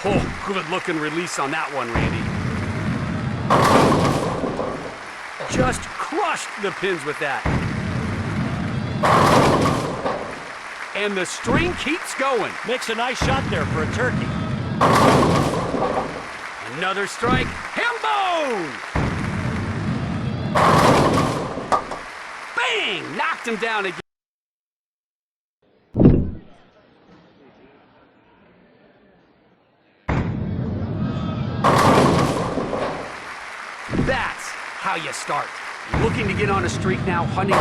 Oh, good looking release on that one, Randy. Just crushed the pins with that. And the string keeps going. Makes a nice shot there for a turkey. Another strike. Hambone! Bang! Knocked him down again. That's how you start. Looking to get on a streak now, hunting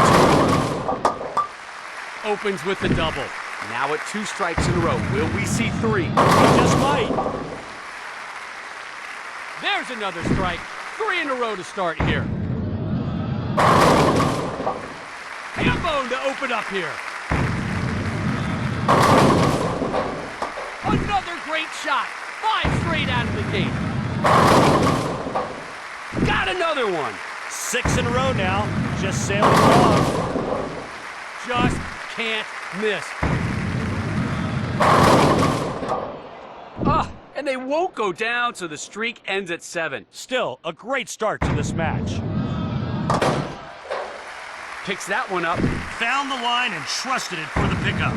2. Opens with the double. Now at 2 strikes in a row. Will we see 3? He just might. There's another strike. 3 in a row to start here. Hambone to open up here. Another great shot. 5 straight out of the gate. Got another one. 6 in a row now. Just sailing along. Just can't miss. And they won't go down, so the streak ends at 7. Still, a great start to this match. Picks that one up. Found the line and trusted it for the pickup.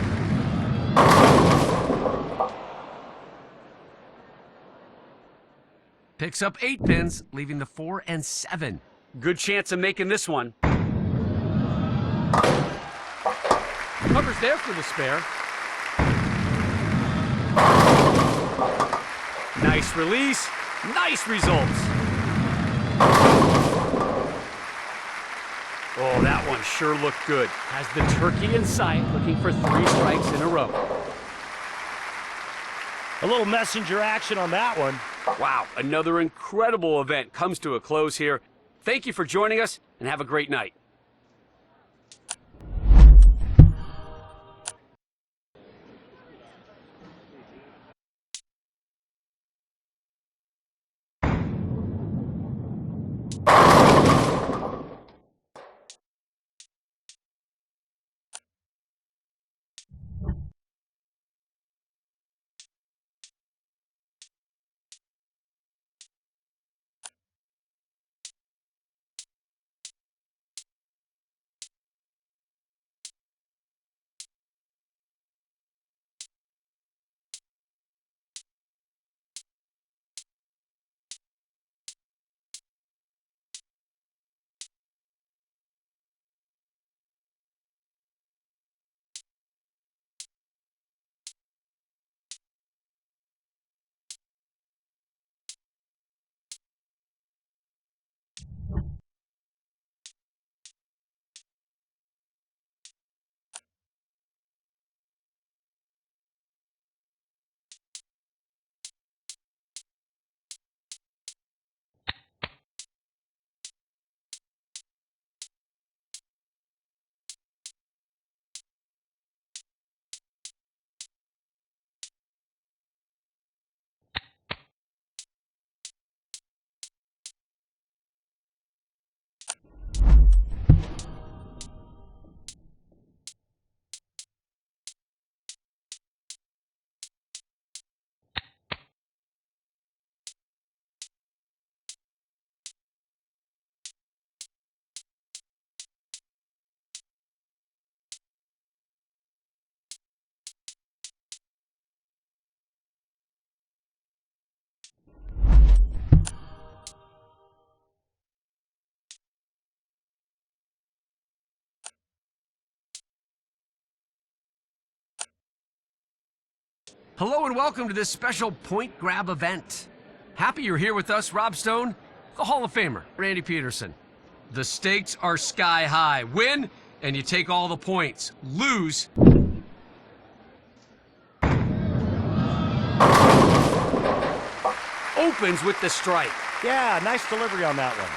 Picks up 8 pins, leaving the 4 and 7. Good chance of making this one. Covers there for the spare. Nice release. Nice results. Oh, that one sure looked good. Has the turkey in sight, looking for 3 strikes in a row. A little messenger action on that one. Wow, another incredible event comes to a close here. Thank you for joining us, and have a great night. Hello and welcome to this special point grab event. Happy you're here with us, Rob Stone, the Hall of Famer, Randy Peterson. The stakes are sky high. Win, and you take all the points. Lose, opens with the strike. Yeah, nice delivery on that one.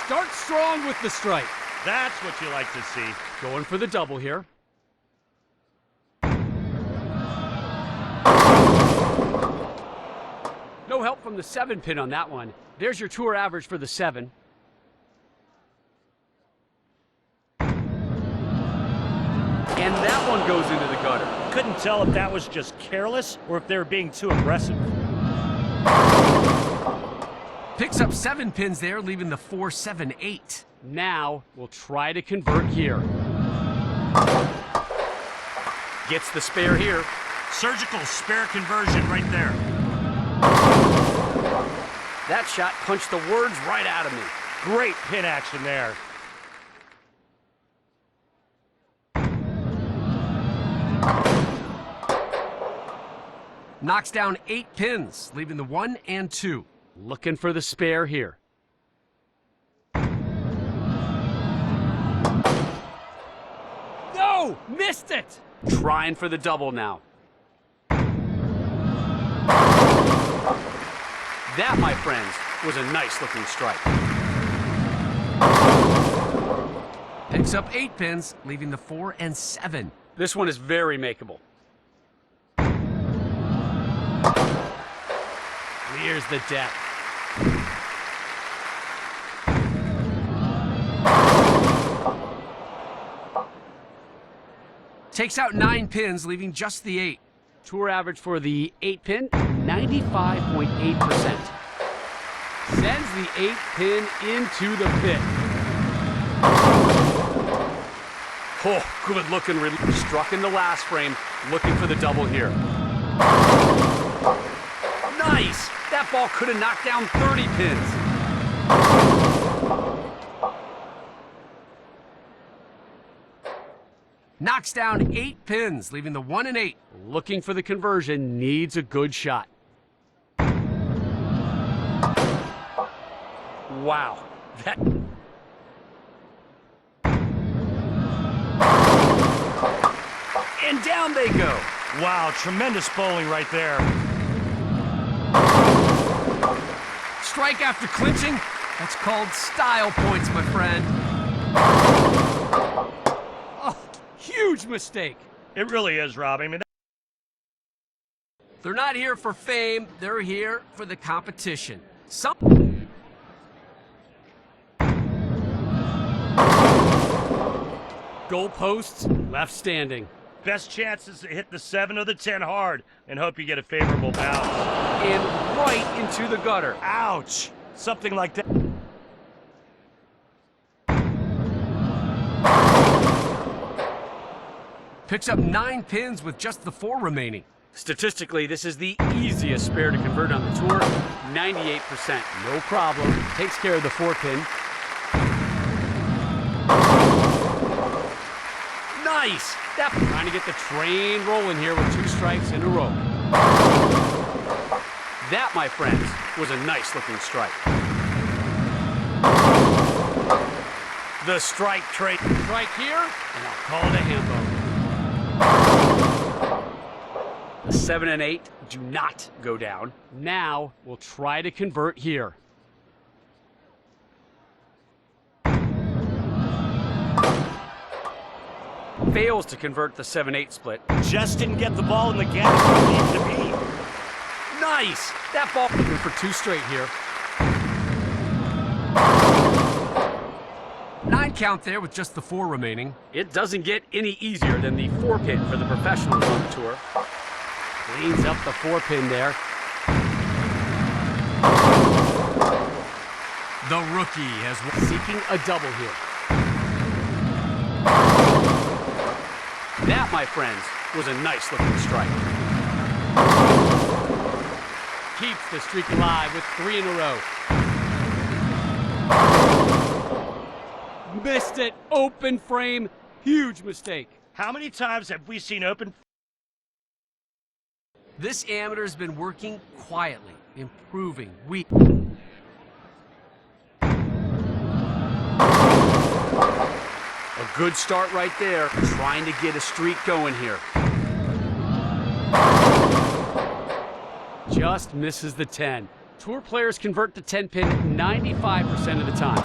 Start strong with the strike. That's what you like to see. Going for the double here. No help from the 7 pin on that one. There's your tour average for the 7. And that one goes into the gutter. Couldn't tell if that was just careless or if they were being too aggressive. Picks up 7 pins there, leaving the 4, 7, 8. Now we'll try to convert here. Gets the spare here. Surgical spare conversion right there. That shot punched the words right out of me. Great pin action there. Knocks down 8 pins, leaving the 1 and 2. Looking for the spare here. No! Missed it! Trying for the double now. That, my friends, was a nice looking strike. Picks up 8 pins, leaving the 4 and 7. This one is very makeable. Clears the deck. Takes out 9 pins, leaving just the 8. Tour average for the 8 pin, 95.8%. Sends the 8 pin into the pit. Oh, good looking release. Struck in the last frame, looking for the double here. Nice! That ball could have knocked down 30 pins. Knocks down 8 pins, leaving the 1 and 8. Looking for the conversion, needs a good shot. Wow. That... And down they go. Wow, tremendous bowling right there. Strike after clinching? That's called style points, my friend. Oh, huge mistake. It really is, Rob. I mean, They're not here for fame, they're here for the competition. Goalposts left standing. best chance is to hit the 7 or the 10 hard and hope you get a favorable bounce. And right into the gutter. Ouch! Something like that. Picks up 9 pins with just the 4 remaining. Statistically, this is the easiest spare to convert on the tour. 98%, no problem. Takes care of the 4 pin. Nice! That's trying to get the train rolling here with 2 strikes in a row. That, my friends, was a nice looking strike. The strike trade. Strike here, and I'll call it a hambo. The 7 and 8 do not go down. Now we'll try to convert here. Fails to convert the 7-8 split. Just didn't get the ball in the gap where it needed to be. Nice! That ball looking for 2 straight here. 9 count there with just the 4 remaining. It doesn't get any easier than the 4 pin for the professionals on the tour. Cleans up the 4 pin there. The rookie has seeking a double here. That, my friends, was a nice looking strike. Keeps the streak alive with 3 in a row. missed it. Open frame. Huge mistake. How many times have we seen open? This amateur's been working quietly, improving week. A good start right there. Trying to get a streak going here. Just misses the 10. Tour players convert the 10 pin 95% of the time.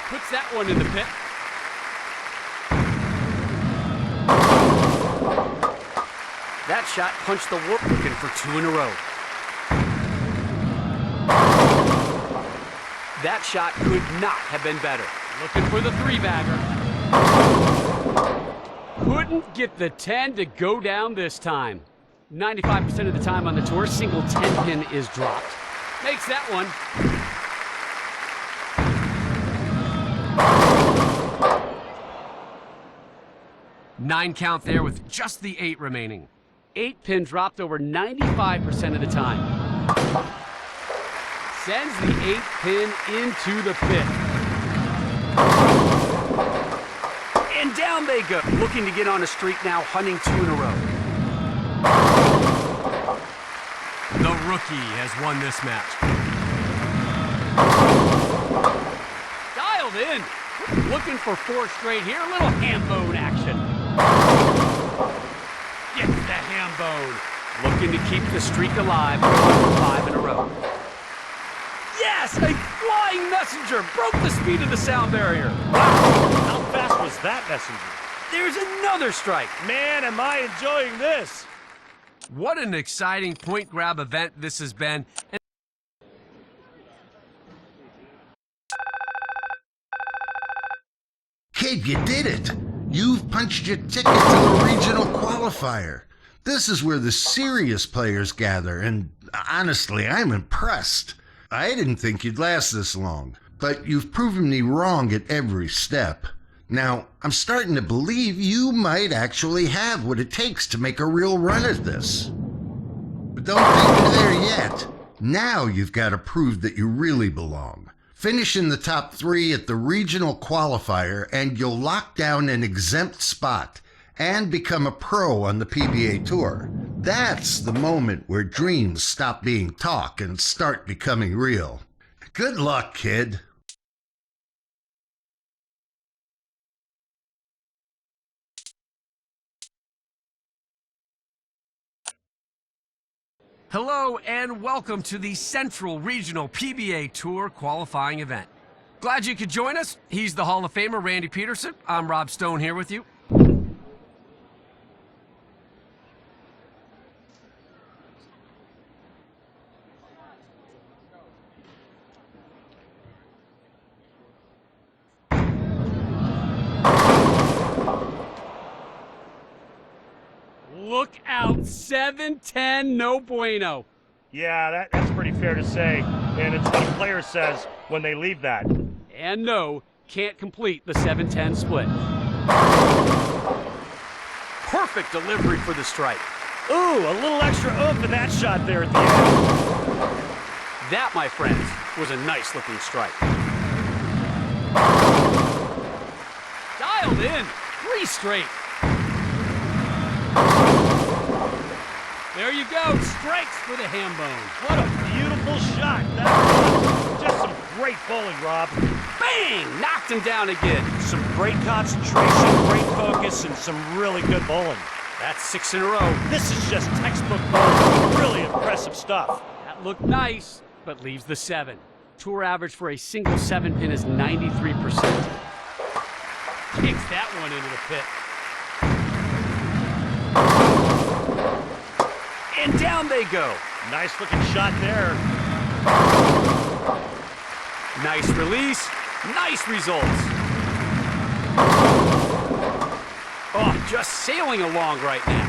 Puts that one in the pit. That shot punched the warp, looking for 2 in a row. That shot could not have been better. Looking for the 3-bagger. Couldn't get the 10 to go down this time. 95% of the time on the tour, single 10 pin is dropped. Makes that one. Nine count there with just the 8 remaining. 8 pin dropped over 95% of the time. Sends the 8 pin into the pit. And down they go. Looking to get on a streak now, hunting 2 in a row. The rookie has won this match. Dialed in. Looking for 4 straight here. A little ham bone action. Gets the ham bone. Looking to keep the streak alive. Going for 5 in a row. Yes! A flying messenger broke the speed of the sound barrier. How fast was that messenger? There's another strike. Man, am I enjoying this. What an exciting point grab event this has been. Kid, you did it! You've punched your ticket to the regional qualifier. This is where the serious players gather, and honestly, I'm impressed. I didn't think you'd last this long, but you've proven me wrong at every step. Now, I'm starting to believe you might actually have what it takes to make a real run at this. But don't think you're there yet. Now you've got to prove that you really belong. Finish in the top 3 at the regional qualifier and you'll lock down an exempt spot and become a pro on the PBA Tour. That's the moment where dreams stop being talk and start becoming real. Good luck, kid. Hello and welcome to the Central Regional PBA Tour qualifying event. Glad you could join us. He's the Hall of Famer, Randy Peterson. I'm Rob Stone here with you. Look out, 7-10, no bueno. Yeah, that's pretty fair to say. And it's what a player says when they leave that. And no, can't complete the 7-10 split. Perfect delivery for the strike. Ooh, a little extra oomph in that shot there at the end. That, my friends, was a nice looking strike. Dialed in, 3 straight. There you go, strikes for the ham bone. What a beautiful shot. That was just some great bowling, Rob. Bang! Knocked him down again. Some great concentration, great focus, and some really good bowling. That's 6 in a row. This is just textbook bowling. Really impressive stuff. That looked nice, but leaves the 7. Tour average for a single 7-pin is 93%. Kicks that one into the pit. And down they go. Nice looking shot there. Nice release, nice results. Oh, just sailing along right now.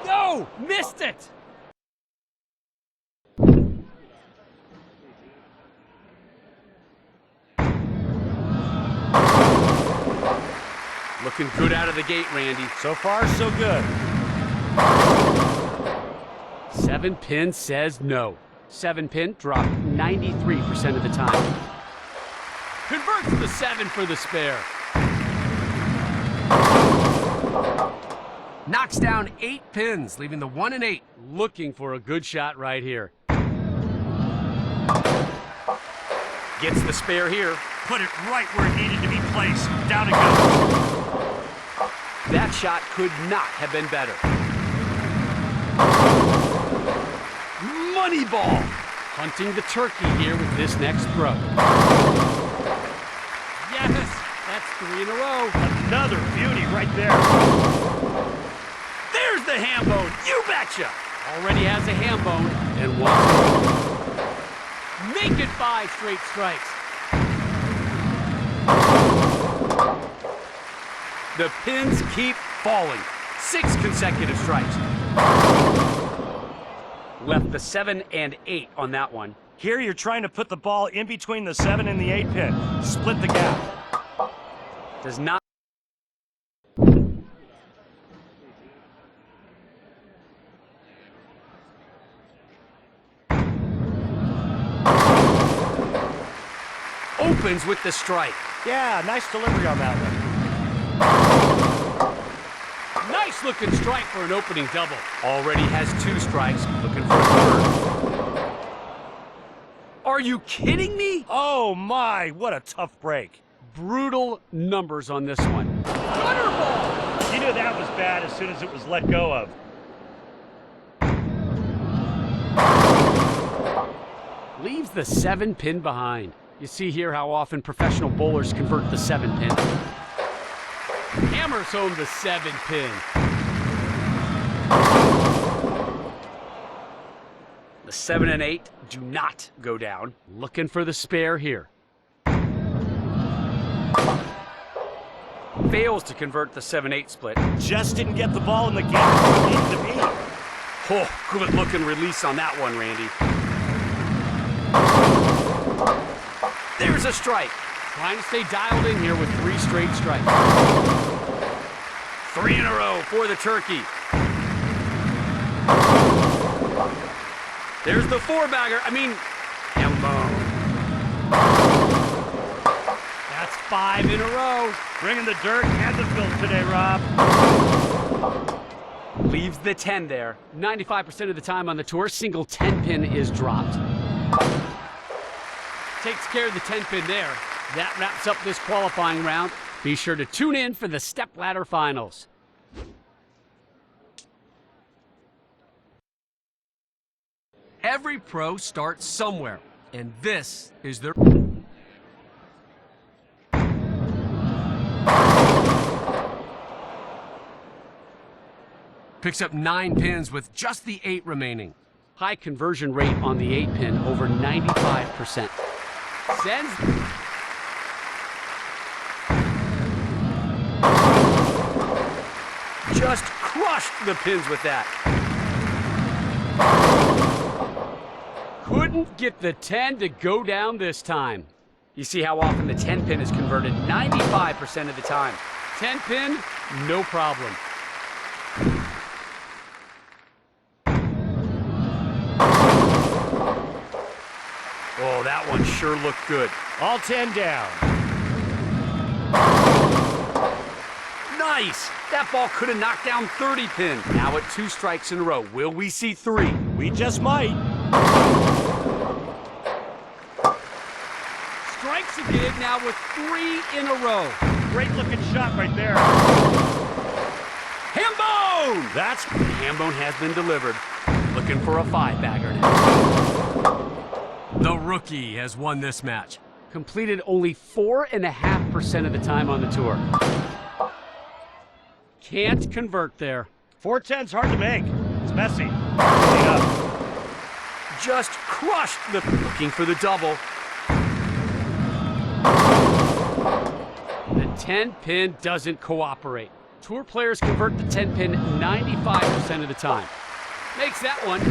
No, missed it. Looking good out of the gate, Randy. So far, so good. 7-pin says no. 7 pin dropped 93% of the time. Converts the 7 for the spare. Knocks down 8 pins, leaving the 1 and 8 looking for a good shot right here. Gets the spare here. Put it right where it needed to be placed. Down it goes. That shot could not have been better. Money ball. Hunting the turkey here with this next throw. Yes, that's 3 in a row. Another beauty right there. There's the ham bone. You betcha. Already has a ham bone and wants more. Make it 5 straight strikes. The pins keep falling. 6 consecutive strikes. Left the 7 and 8 on that one. Here you're trying to put the ball in between the 7 and the 8 pin. Split the gap. Does not. Opens with the strike. Yeah, nice delivery on that one. Nice looking strike for an opening double. Already has 2 strikes, looking for a 3rd. Are you kidding me? Oh my, what a tough break. Brutal numbers on this one. Gutter ball! You knew that was bad as soon as it was let go of. Leaves the 7 pin behind. You see here how often professional bowlers convert the 7 pin. Hammers home the 7 pin. The 7 and 8 do not go down. Looking for the spare here. Fails to convert the 7-8 split. Just didn't get the ball in the gap where it needed to be. Oh, good looking release on that one, Randy. There's a strike. Trying to stay dialed in here with 3 straight strikes. 3 in a row for the turkey. There's the 4-bagger. Elbow. That's 5 in a row. Bringing the dirt and the filth today, Rob. Leaves the 10 there. 95% of the time on the tour, single 10 pin is dropped. Takes care of the 10 pin there. That wraps up this qualifying round. Be sure to tune in for the stepladder finals. Every pro starts somewhere, and this is their... Picks up 9 pins with just the 8 remaining. High conversion rate on the 8 pin, over 95%. Sends... Just crushed the pins with that. Couldn't get the 10 to go down this time. You see how often the 10 pin is converted 95% of the time. 10 pin, no problem. Oh, that one sure looked good. All 10 down. Nice! That ball could have knocked down 30 pin. Now at 2 strikes in a row. Will we see 3? We just might. Strikes again now with 3 in a row. Great looking shot right there. Hambone! That's... The hambone has been delivered. Looking for a 5-bagger now. The rookie has won this match. Completed only 4.5% of the time on the tour. Can't convert there. 410's hard to make. It's messy. Just crushed the... Looking for the double. The 10 pin doesn't cooperate. Tour players convert the 10 pin 95% of the time. Makes that one.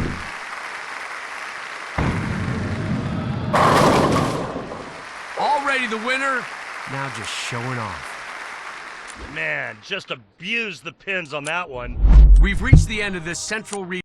Already the winner. Now just showing off. Man, just abused the pins on that one. We've reached the end of this central region.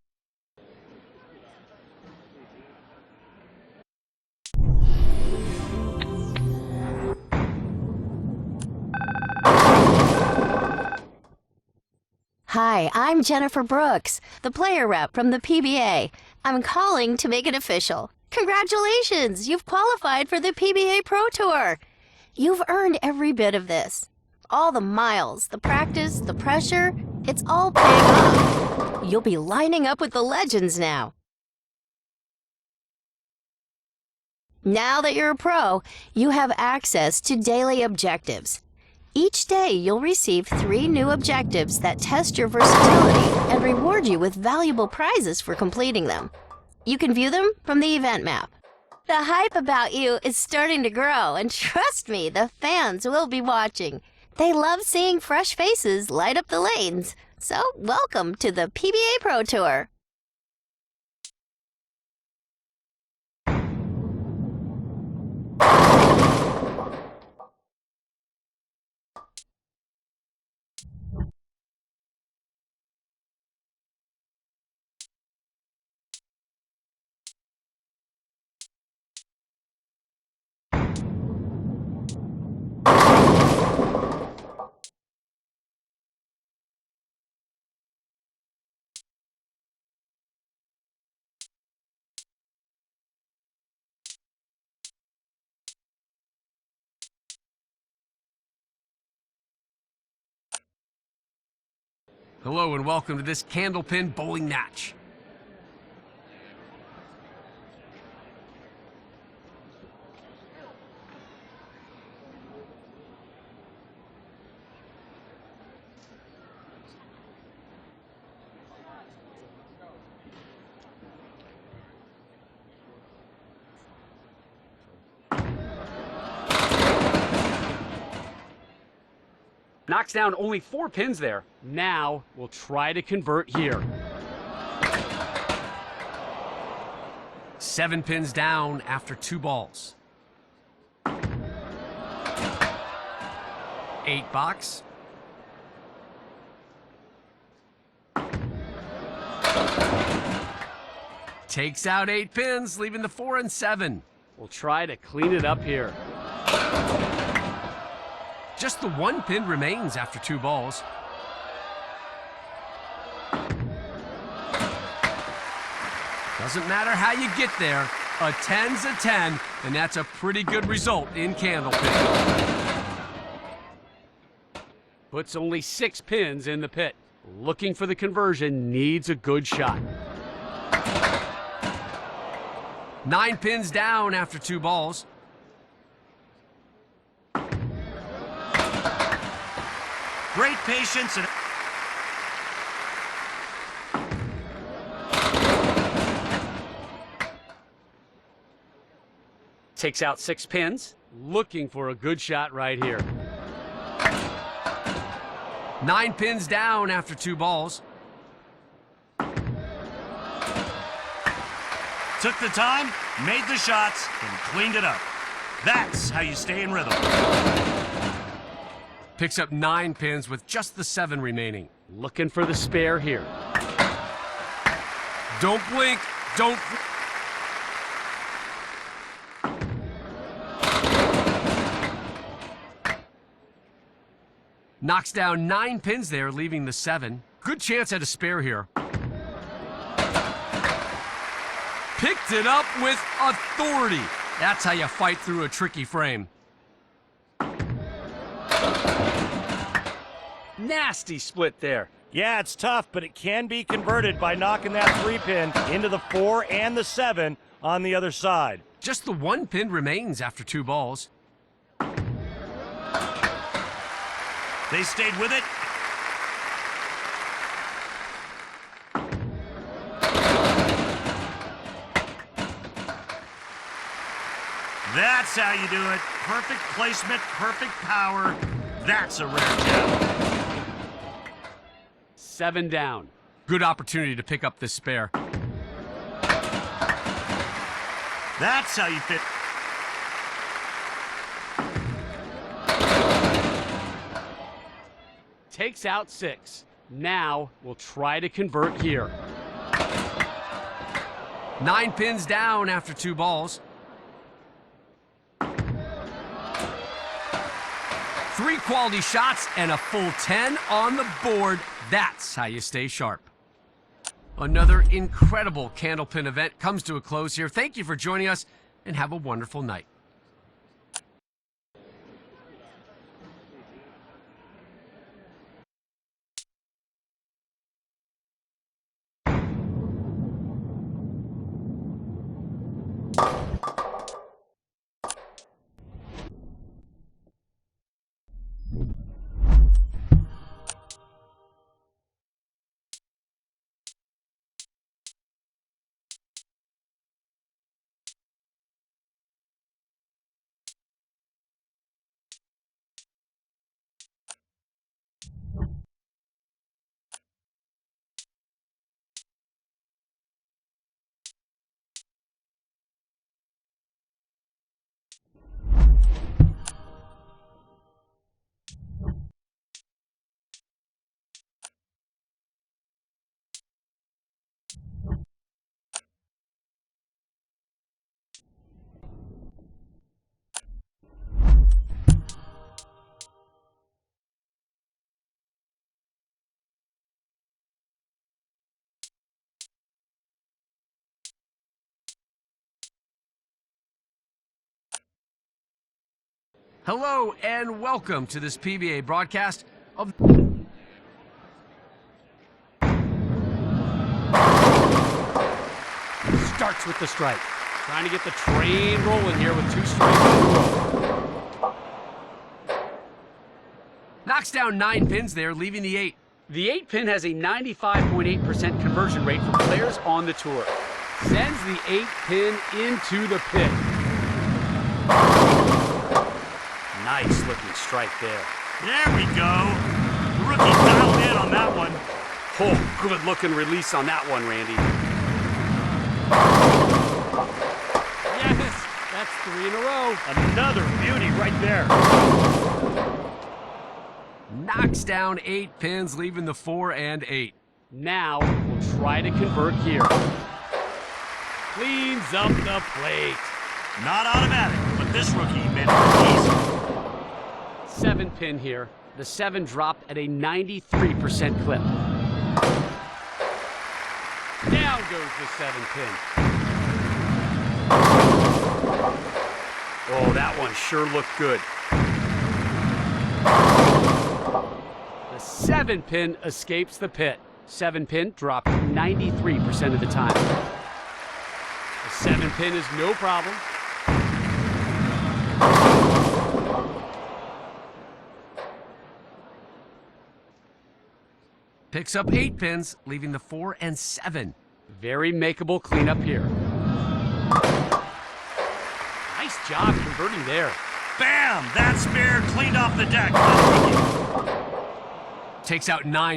Hi, I'm Jennifer Brooks, the player rep from the PBA. I'm calling to make it official. Congratulations! You've qualified for the PBA Pro Tour. You've earned every bit of this. All the miles, the practice, the pressure, it's all paying off. You'll be lining up with the legends now. Now that you're a pro, you have access to daily objectives. Each day, you'll receive 3 new objectives that test your versatility and reward you with valuable prizes for completing them. You can view them from the event map. The hype about you is starting to grow, and trust me, the fans will be watching. They love seeing fresh faces light up the lanes. So, welcome to the PBA Pro Tour. Hello and welcome to this candlepin bowling match. Knocks down only 4 pins there. Now we'll try to convert here. 7 pins down after 2 balls. 8 box. Takes out 8 pins, leaving the 4 and 7. We'll try to clean it up here. Just the 1 pin remains after 2 balls. Doesn't matter how you get there. A 10's a 10, and that's a pretty good result in candlepin. Puts only 6 pins in the pit. Looking for the conversion, needs a good shot. 9 pins down after 2 balls. Great patience and Takes out 6 pins. Looking for a good shot right here. 9 pins down after 2 balls. took the time, made the shots, and cleaned it up. That's how you stay in rhythm. Picks up 9 pins with just the 7 remaining. Looking for the spare here. Don't blink. Don't. Knocks down 9 pins there, leaving the 7. Good chance at a spare here. Picked it up with authority. That's how you fight through a tricky frame. Nasty split there. Yeah, it's tough, but it can be converted by knocking that 3-pin into the 4 and the 7 on the other side. Just the 1 pin remains after 2 balls. They stayed with it. That's how you do it. Perfect placement, perfect power. That's a rare gem. 7 down. Good opportunity to pick up this spare. That's how you fit. Takes out 6. Now we'll try to convert here. 9 pins down after 2 balls. 3 quality shots and a full 10 on the board. That's how you stay sharp. Another incredible candlepin event comes to a close here. Thank you for joining us, and have a wonderful night. Hello and welcome to this PBA broadcast of starts with the strike. Trying to get the train rolling here with 2 strikes in a row. Knocks down 9 pins there, leaving the 8. The 8 pin has a 95.8% conversion rate for players on the tour. Sends the 8 pin into the pit. Nice looking strike there. There we go. The rookie dialed in on that one. Oh, good looking release on that one, Randy. Yes, that's 3 in a row. Another beauty right there. Knocks down 8 pins, leaving the 4 and 8. Now we'll try to convert here. Cleans up the plate. Not automatic, but this rookie made it easy. 7 pin here. The 7 dropped at a 93% clip. Down goes the 7 pin. Oh, that one sure looked good. The 7 pin escapes the pit. 7 pin dropped 93% of the time. The 7 pin is no problem. Picks up 8 pins, leaving the 4 and 7. Very makeable cleanup here. Nice job converting there. Bam! That spare cleaned off the deck by the rookie. Takes out 9.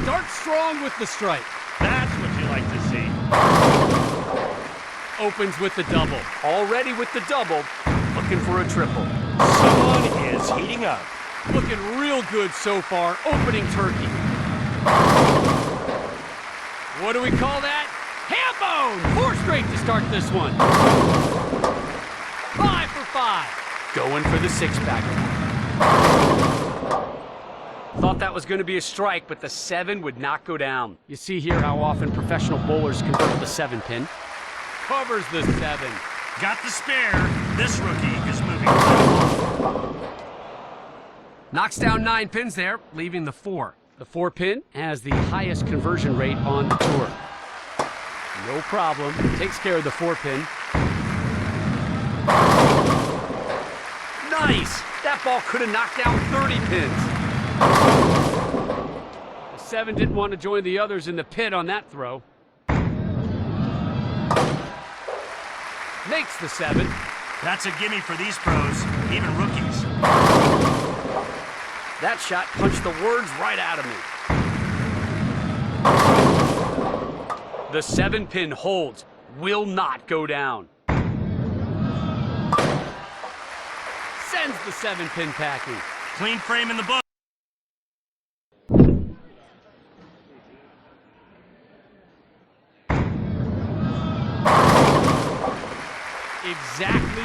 Start strong with the strike. That's what you like to see. Opens with the double. Already with the double, looking for a triple. Someone is heating up. Looking real good so far, opening turkey. What do we call that? Ham bone! 4 straight to start this one. 5 for 5. Going for the 6-packer. Thought that was going to be a strike, but the 7 would not go down. You see here how often professional bowlers convert the 7 pin. Covers the 7. Got the spare. This rookie is moving right along. Knocks down 9 pins there, leaving the 4. The 4 pin has the highest conversion rate on the tour. No problem. Takes care of the 4 pin. Nice! That ball could have knocked down 30 pins. The 7 didn't want to join the others in the pit on that throw. Makes the 7. That's a gimme for these pros, even rookies. That shot punched the words right out of me. The 7 pin holds, will not go down. Sends the 7 pin packing. Clean frame in the book.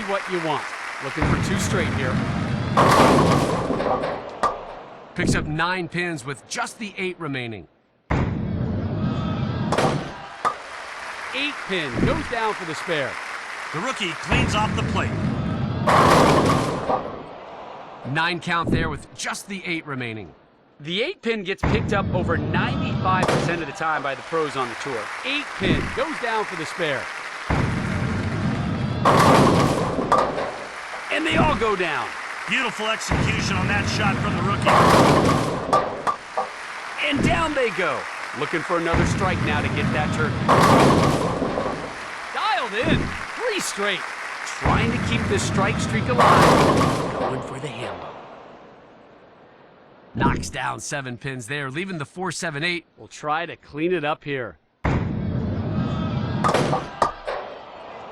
what you want. Looking for 2 straight here. Picks up 9 pins with just the 8 remaining. 8 pin goes down for the spare. The rookie cleans off the plate. 9 count there with just the 8 remaining. The 8 pin gets picked up over 95% of the time by the pros on the tour. 8 pin goes down for the spare. And they all go down. Beautiful execution on that shot from the rookie. And down they go. Looking for another strike now to get that turkey. Dialed in. 3 straight. Trying to keep this strike streak alive. Going for the hambo. Knocks down 7 pins there, leaving the 4-7-8. We'll try to clean it up here.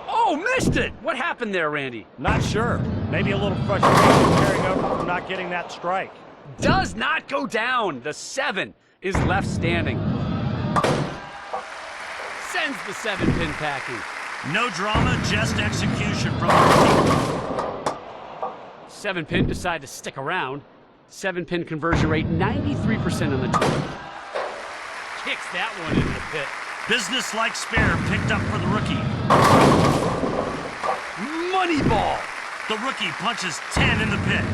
Oh, missed it! What happened there, Randy? Not sure. Maybe a little frustration carrying over from not getting that strike. Does not go down. The 7 is left standing. Sends the 7 pin packing. No drama, just execution from the rookie. 7 pin decide to stick around. 7 pin conversion rate 93% on the tour. Kicks that one into the pit. Business-like spare picked up for the rookie. Money ball. The rookie punches 10 in the pit.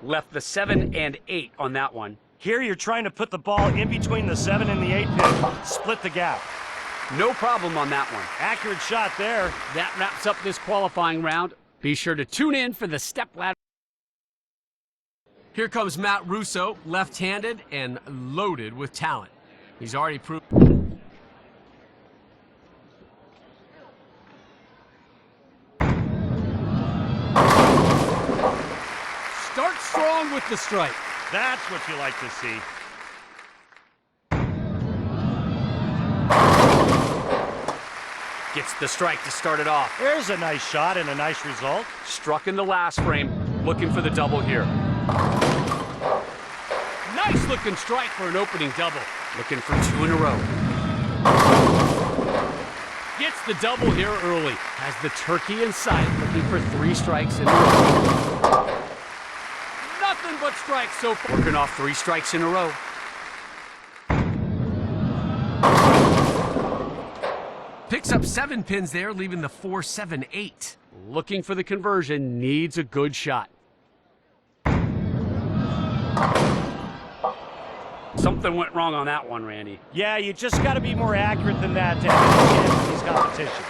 Left the 7 and 8 on that one. Here you're trying to put the ball in between the 7 and the 8 pin. Split the gap. No problem on that one. Accurate shot there. That wraps up this qualifying round. Be sure to tune in for the step ladder. Here comes Matt Russo, left-handed and loaded with talent. He's already proved. Start strong with the strike. That's what you like to see. Gets the strike to start it off. There's a nice shot and a nice result. Struck in the last frame, looking for the double here. Nice looking strike for an opening double. Looking for 2 in a row. Gets the double here early. Has the turkey in sight, looking for 3 strikes in a row. Nothing but strikes so far. Working off 3 strikes in a row. Picks up 7 pins there, leaving the 4-7-8. Looking for the conversion, needs a good shot. Something went wrong on that one, Randy. Yeah, you just got to be more accurate than that to have any chance in these competitions.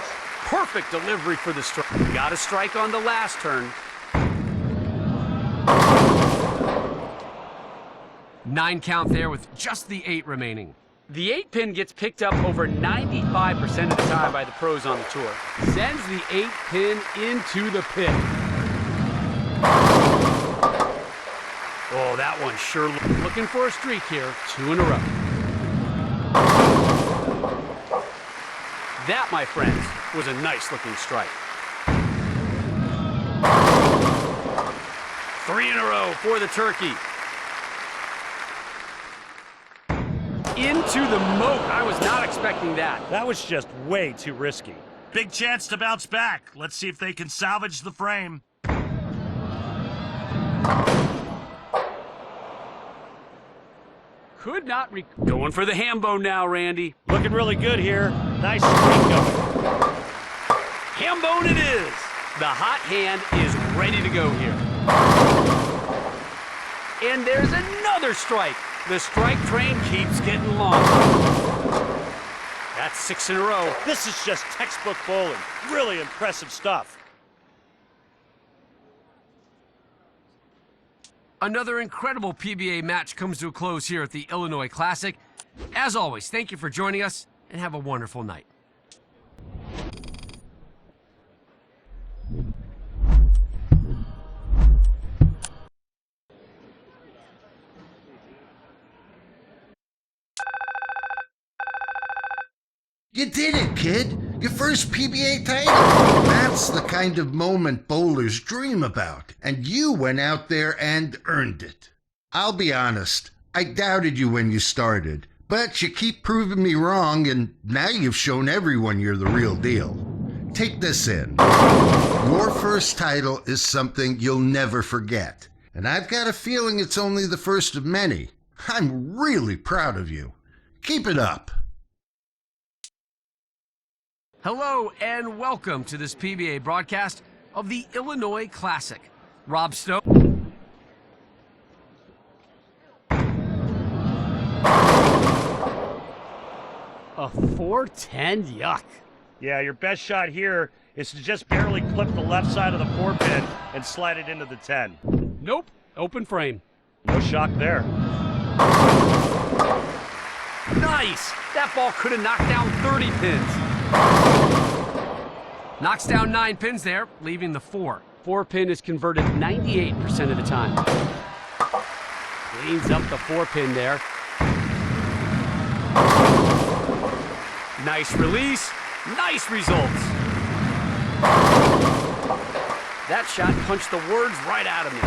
Perfect delivery for the strike. Got a strike on the last turn. 9 count there with just the 8 remaining. The 8 pin gets picked up over 95% of the time by the pros on the tour. Sends the 8 pin into the pit. Oh, that one sure looking for a streak here. 2 in a row. That, my friends, was a nice looking strike. 3 in a row for the turkey. Into the moat. I was not expecting that. That was just way too risky. Big chance to bounce back. Let's see if they can salvage the frame. Could not going for the hambo now, Randy. Looking really good here. Nice streak going. Hambone it is. The hot hand is ready to go here. And there's another strike. The strike train keeps getting longer. That's 6 in a row. This is just textbook bowling. Really impressive stuff. Another incredible PBA match comes to a close here at the Illinois Classic. As always, thank you for joining us and have a wonderful night. You did it, kid! Your first PBA title! That's the kind of moment bowlers dream about, and you went out there and earned it. I'll be honest, I doubted you when you started, But you keep proving me wrong, and now you've shown everyone you're the real deal. Take this in. Your first title is something you'll never forget. And I've got a feeling it's only the first of many. I'm really proud of you. Keep it up. Hello and welcome to this PBA broadcast of the Illinois Classic. Rob Stone. A 410? Yuck. Yeah, your best shot here is to just barely clip the left side of the 4-pin and slide it into the 10. Nope. Open frame. No shock there. Nice! That ball could have knocked down 30 pins. Knocks down 9 pins there, leaving the 4. 4-pin is converted 98% of the time. Cleans up the 4-pin there. Nice release. Nice results. That shot punched the words right out of me.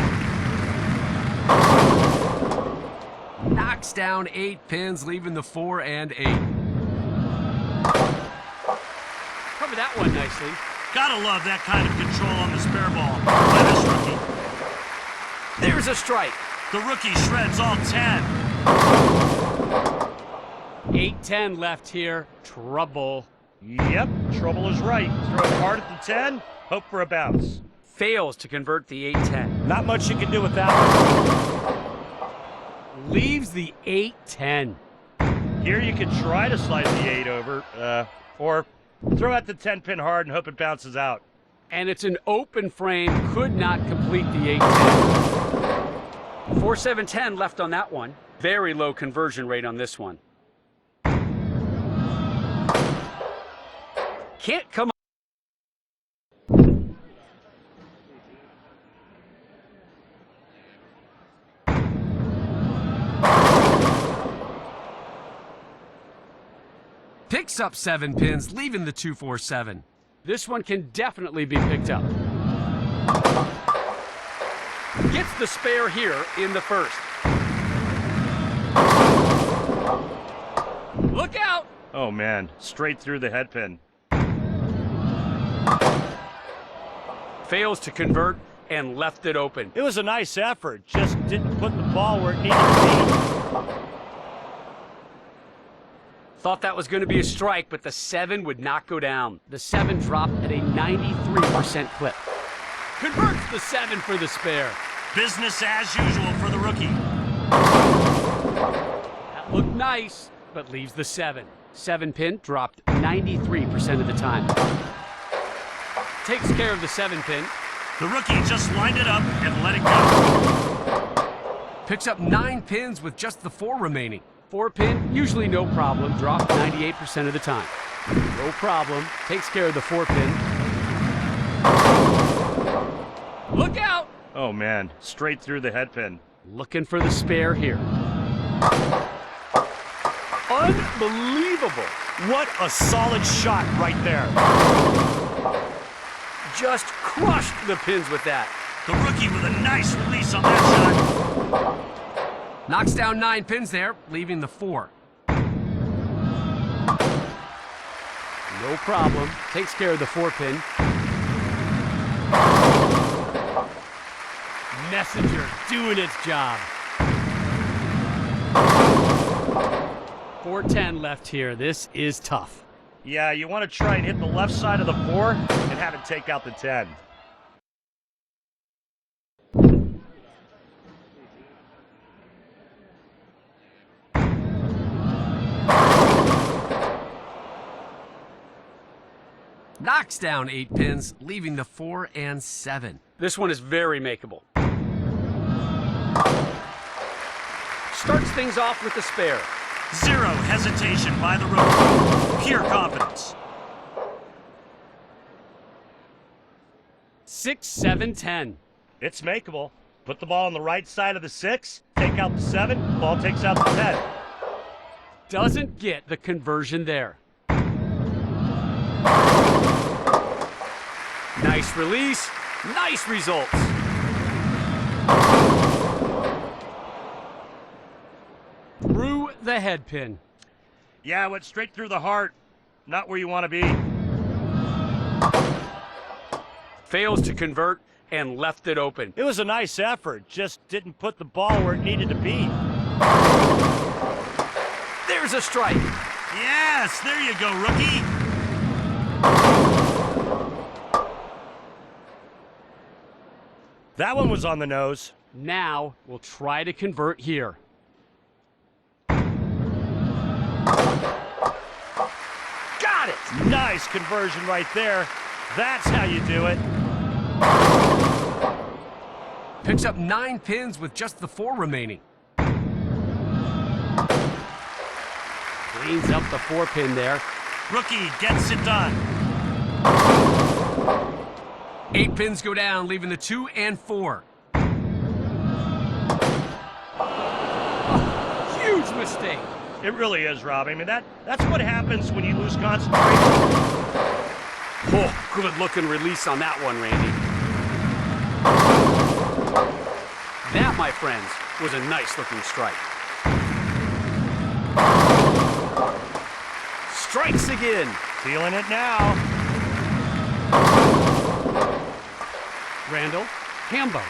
Knocks down 8 pins, leaving the 4 and 8. Cover that one nicely. Gotta love that kind of control on the spare ball by this rookie. There's a strike. The rookie shreds all 10. 8-10 left here. Trouble. Yep, trouble is right. Throw it hard at the 10, hope for a bounce. Fails to convert the 8-10. Not much you can do with that one. Leaves the 8-10. Here you can try to slide the 8 over, or throw out the 10-pin hard and hope it bounces out. And it's an open frame. Could not complete the 8-10. 4-7-10 left on that one. Very low conversion rate on this one. Can't come. Picks up 7 pins, leaving the 2-4-7. This one can definitely be picked up. Gets the spare here in the first. Look out! Oh man, straight through the head pin. Fails to convert and left it open. It was a nice effort, just didn't put the ball where it needed to be. Thought that was going to be a strike, but the 7 would not go down. The 7 dropped at a 93% clip. Converts the 7 for the spare. Business as usual for the rookie. That looked nice, but leaves the 7. 7-pin dropped 93% of the time. Takes care of the 7-pin. The rookie just lined it up and let it go. Picks up 9 pins with just the 4 remaining. 4-pin, usually no problem, dropped 98% of the time. No problem, takes care of the 4-pin. Look out! Oh man, straight through the head pin. Looking for the spare here. Unbelievable! What a solid shot right there. Just crushed the pins with that. The rookie with a nice release on that shot. Knocks down 9 pins there, leaving the 4. No problem. Takes care of the 4-pin. Messenger doing its job. 4-10 left here. This is tough. Yeah, you want to try and hit the left side of the 4 and have it take out the 10. Knocks down 8 pins, leaving the 4 and 7. This one is very makeable. Starts things off with the spare. Zero hesitation by the rookie. Pure confidence. 6-7-10. It's makeable. Put the ball on the right side of the 6, take out the 7, ball takes out the 10. Doesn't get the conversion there. Nice release, nice results. Through the head pin. Yeah, it went straight through the heart. Not where you want to be. Fails to convert and left it open. It was a nice effort, just didn't put the ball where it needed to be. There's a strike. Yes, there you go, rookie. That one was on the nose. Now we'll try to convert here. Got it! Nice conversion right there. That's how you do it. Picks up 9 pins with just the 4 remaining. Cleans up the 4 pin there. Rookie gets it done. 8 pins go down, leaving the 2 and 4. Huge mistake. It really is, Rob. I mean, that's what happens when you lose concentration. Oh, good looking release on that one, Randy. That, my friends, was a nice looking strike. Strikes again. Feeling it now. Randall, Hambo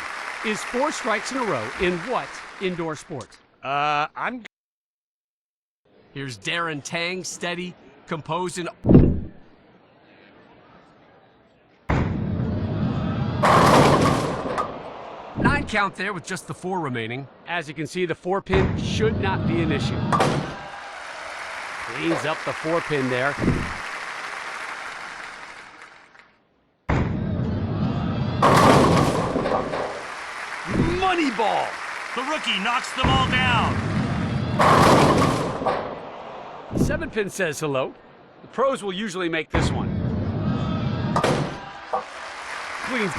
is 4 strikes in a row in what indoor sport? I'm... Here's Darren Tang, steady, composed, and... Nine count there with just the 4 remaining. As you can see, the 4 pin should not be an issue. Cleans up the 4 pin there. Money ball. The rookie knocks them all down. 7 pin says hello. The pros will usually make this one. Cleans.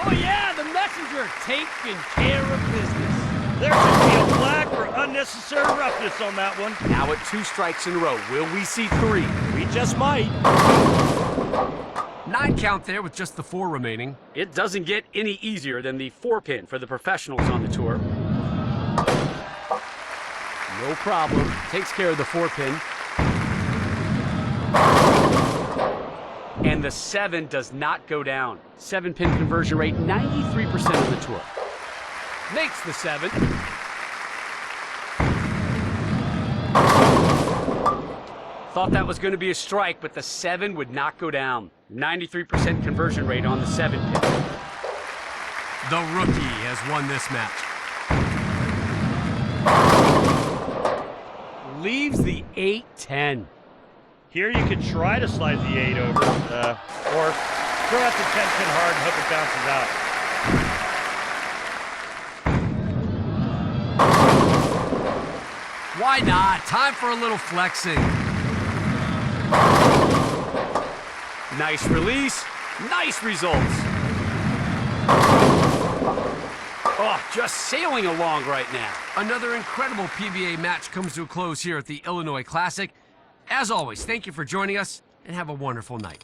Oh yeah, the messenger taking care of business. There should be a flag for unnecessary roughness on that one. Now at 2 strikes in a row. Will we see 3? We just might. 9 count there with just the 4 remaining. It doesn't get any easier than the 4 pin for the professionals on the tour. No problem. Takes care of the 4 pin. And the 7 does not go down. 7 pin conversion rate, 93% on the tour. Makes the 7. Thought that was going to be a strike, but the 7 would not go down. 93% conversion rate on the 7 pin. The rookie has won this match. Leaves the 8-10. Here you could try to slide the 8 over, or throw out the 10 pin hard and hope it bounces out. Why not? Time for a little flexing. Nice release, nice results. Oh, just sailing along right now. Another incredible PBA match comes to a close here at the Illinois Classic. As always, thank you for joining us, and have a wonderful night.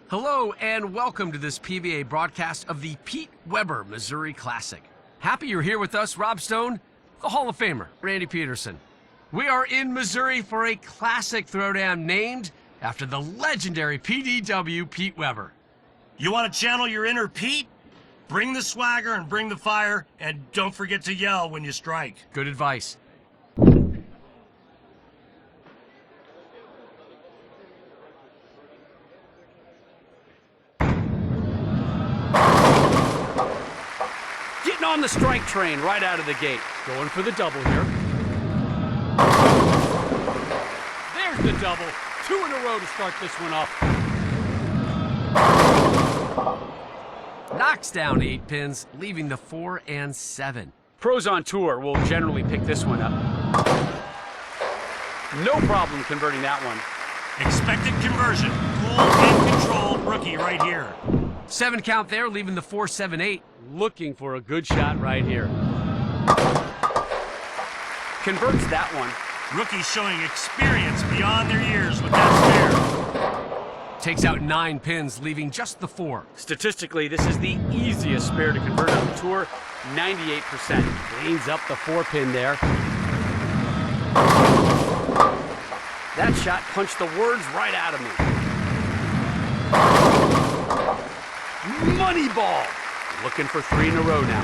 Hello and welcome to this PBA broadcast of the Pete Weber Missouri Classic. Happy you're here with us, Rob Stone, the Hall of Famer, Randy Peterson. We are in Missouri for a classic throwdown named after the legendary PDW Pete Weber. You want to channel your inner Pete? Bring the swagger and bring the fire, and don't forget to yell when you strike. Good advice. Getting on the strike train right out of the gate. Going for the double here. There's the double. 2 in a row to start this one off. Knocks down 8 pins, leaving the 4 and 7. Pros on tour will generally pick this one up. No problem converting that one. Expected conversion. Cool and controlled rookie right here. 7 count there, leaving the 4, 7, 8. Looking for a good shot right here. Converts that one. Rookies showing experience beyond their years with that spare. Takes out 9 pins, leaving just the 4. Statistically, this is the easiest spare to convert on the tour, 98%. Cleans up the 4 pin there. That shot punched the words right out of me. Money ball! Looking for 3 in a row now.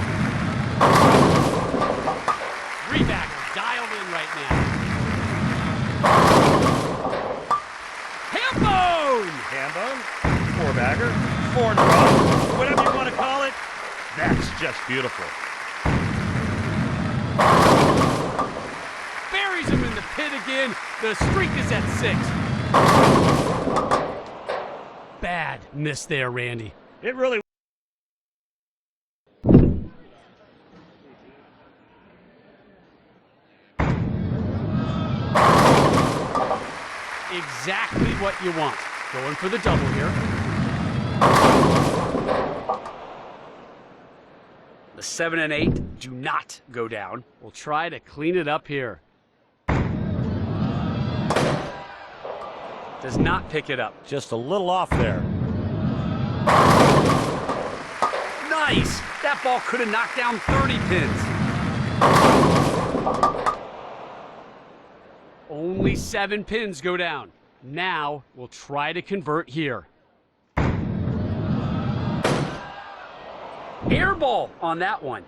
3-bagger dialed in right now. Hambone! Hambone, 4-bagger, 4 in a row, whatever you want to call it. That's just beautiful. Buries him in the pit again. The streak is at 6. Bad miss there, Randy. It really Exactly what you want. Going for the double here. The 7 and 8 do not go down. We'll try to clean it up here. Does not pick it up. just a little off there. Nice! That ball could have knocked down 30 pins. Only 7 pins go down. Now we'll try to convert here. Air ball on that one.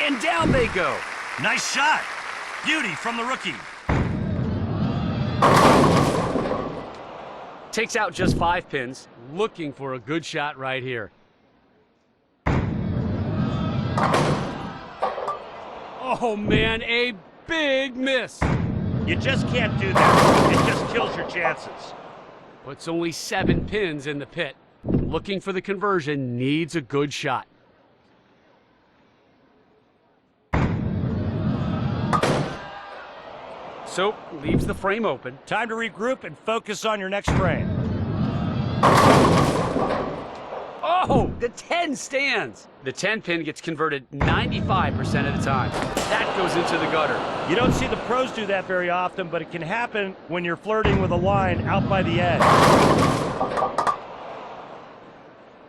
And down they go. Nice shot. Beauty from the rookie. Takes out just 5 pins. Looking for a good shot right here. Oh man, a big miss. You just can't do that. It just kills your chances. Puts only 7 pins in the pit. Looking for the conversion, needs a good shot. So, leaves the frame open. Time to regroup and focus on your next frame. Oh, the 10 stands. The 10 pin gets converted 95% of the time. That goes into the gutter. You don't see the pros do that very often, but it can happen when you're flirting with a line out by the edge.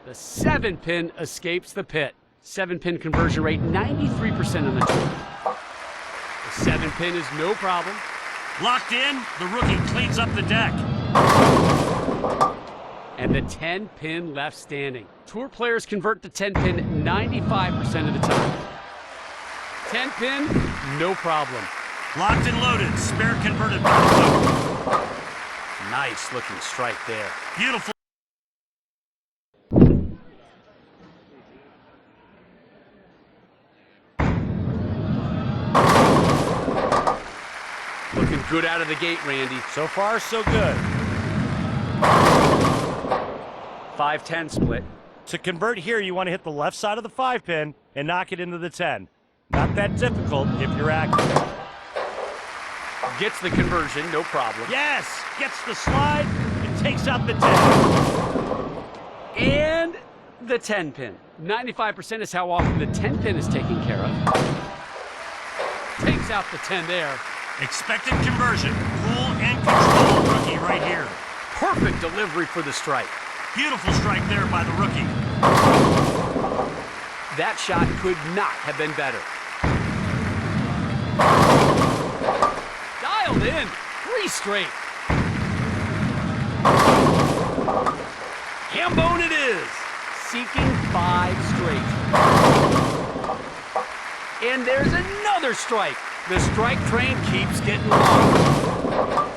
The 7 pin escapes the pit. 7 pin conversion rate 93% on the tour. The 7 pin is no problem. Locked in, the rookie cleans up the deck. And the 10 pin left standing. Tour players convert the 10 pin 95% of the time. 10 pin, no problem. Locked and loaded, spare converted by the hook. Nice looking strike there. Beautiful. Looking good out of the gate, Randy. So far, so good. 5-10 split. To convert here, you want to hit the left side of the 5 pin and knock it into the 10. Not that difficult if you're accurate. Gets the conversion, no problem. Yes! Gets the slide and takes out the 10. And the 10 pin. 95% is how often the 10 pin is taken care of. Takes out the 10 there. Expected conversion. Cool and controlled. delivery for the strike. Beautiful strike there by the rookie. That shot could not have been better. Dialed in. 3 straight. Hambone it is. Seeking 5 straight. And there's another strike. The strike train keeps getting long.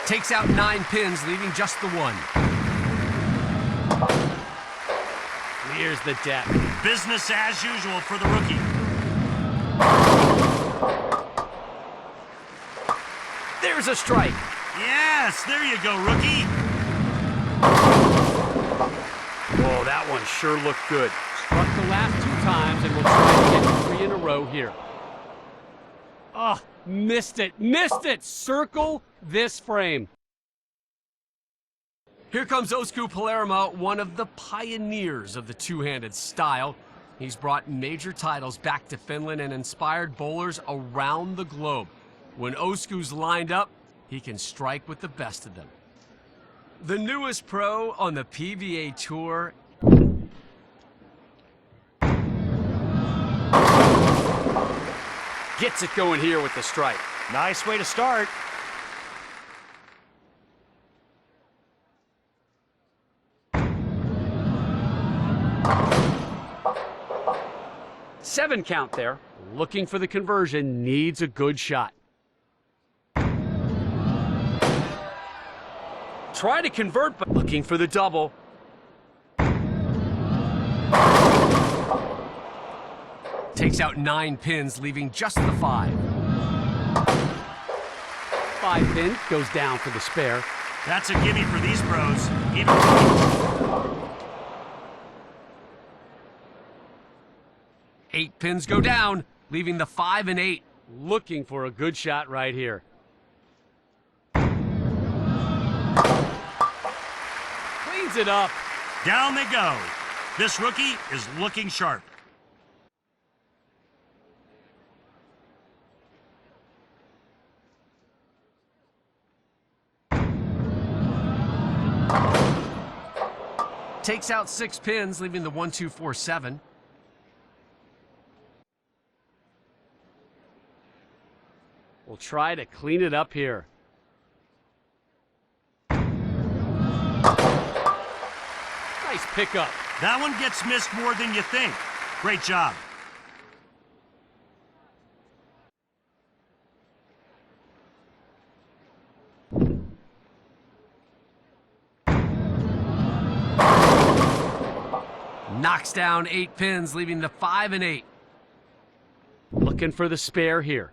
Takes out 9 pins, leaving just the 1. Clears the deck. Business as usual for the rookie. There's a strike. Yes, there you go, rookie. Oh, that one sure looked good. Struck the last 2 times, and we'll try to get 3 in a row here. Oh, missed it. Missed it. Circle this frame. Here comes Osku Palermo, one of the pioneers of the two-handed style. He's brought major titles back to Finland and inspired bowlers around the globe. When Osku's lined up, he can strike with the best of them. The newest pro on the PBA Tour. Gets it going here with the strike. Nice way to start. Seven count there. Looking for the conversion. Needs a good shot. Try to convert, but looking for the double. Takes out 9 pins, leaving just the 5. 5 pin goes down for the spare. That's a gimme for these pros, even rookies. 8 pins go down, leaving the 5 and 8. Looking for a good shot right here. Cleans it up. Down they go. This rookie is looking sharp. Takes out 6 pins, leaving the 1, 2, 4, 7. We'll try to clean it up here. Nice pickup. That one gets missed more than you think. Great job. Knocks down 8 pins, leaving the 5 and 8. Looking for the spare here.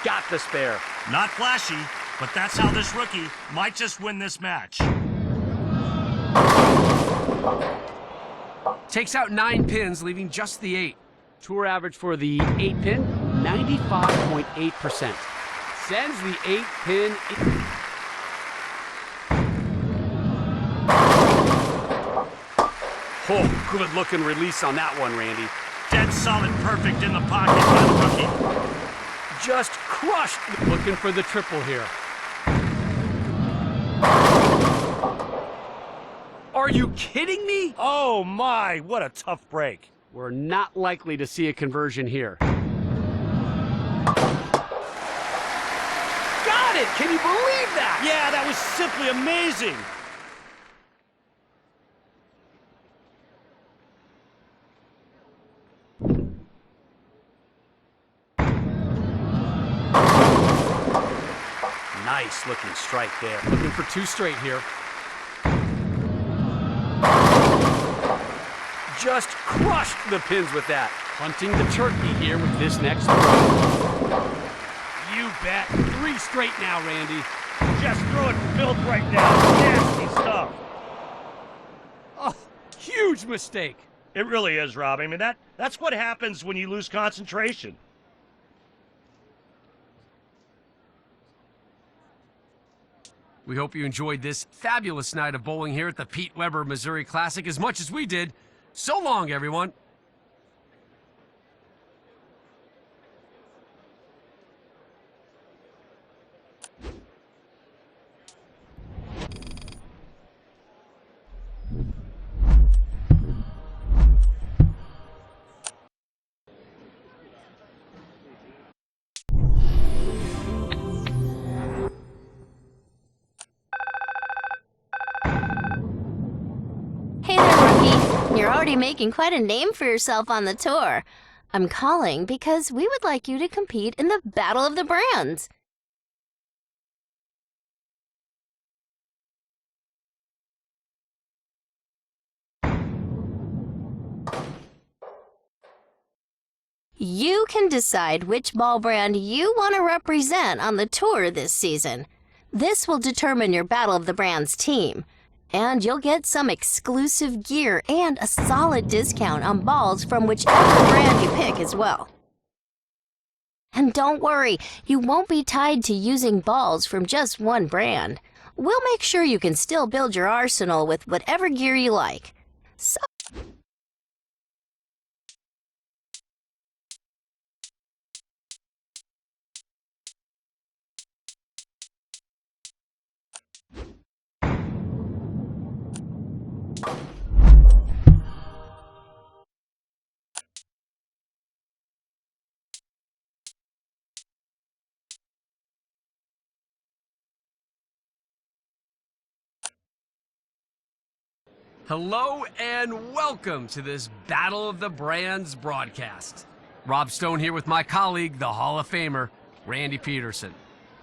Got the spare. Not flashy, but that's how this rookie might just win this match. Takes out 9 pins, leaving just the 8. Tour average for the 8 pin, 95.8%. Sends the 8 pin. Oh, good looking release on that one, Randy. Dead solid perfect in the pocket by the rookie. Just crushed. Looking for the triple here. Are you kidding me? Oh my, what a tough break. We're not likely to see a conversion here. Got it! Can you believe that? Yeah, that was simply amazing. Nice looking strike there. Looking for 2 straight here. Just crushed the pins with that. Hunting the turkey here with this next throw. You bet. 3 straight now, Randy. Just throw it filth right now. Nasty stuff. Oh, huge mistake. It really is, Rob. I mean, that's what happens when you lose concentration. We hope you enjoyed this fabulous night of bowling here at the Pete Weber Missouri Classic as much as we did. So long, everyone. already making quite a name for yourself on the tour. I'm calling because we would like you to compete in the Battle of the Brands. You can decide which ball brand you want to represent on the tour this season. This will determine your Battle of the Brands team. And you'll get some exclusive gear and a solid discount on balls from whichever brand you pick as well. And don't worry, you won't be tied to using balls from just one brand. We'll make sure you can still build your arsenal with whatever gear you like. So Hello and welcome to this Battle of the Brands broadcast. Rob Stone here with my colleague, the Hall of Famer, Randy Peterson.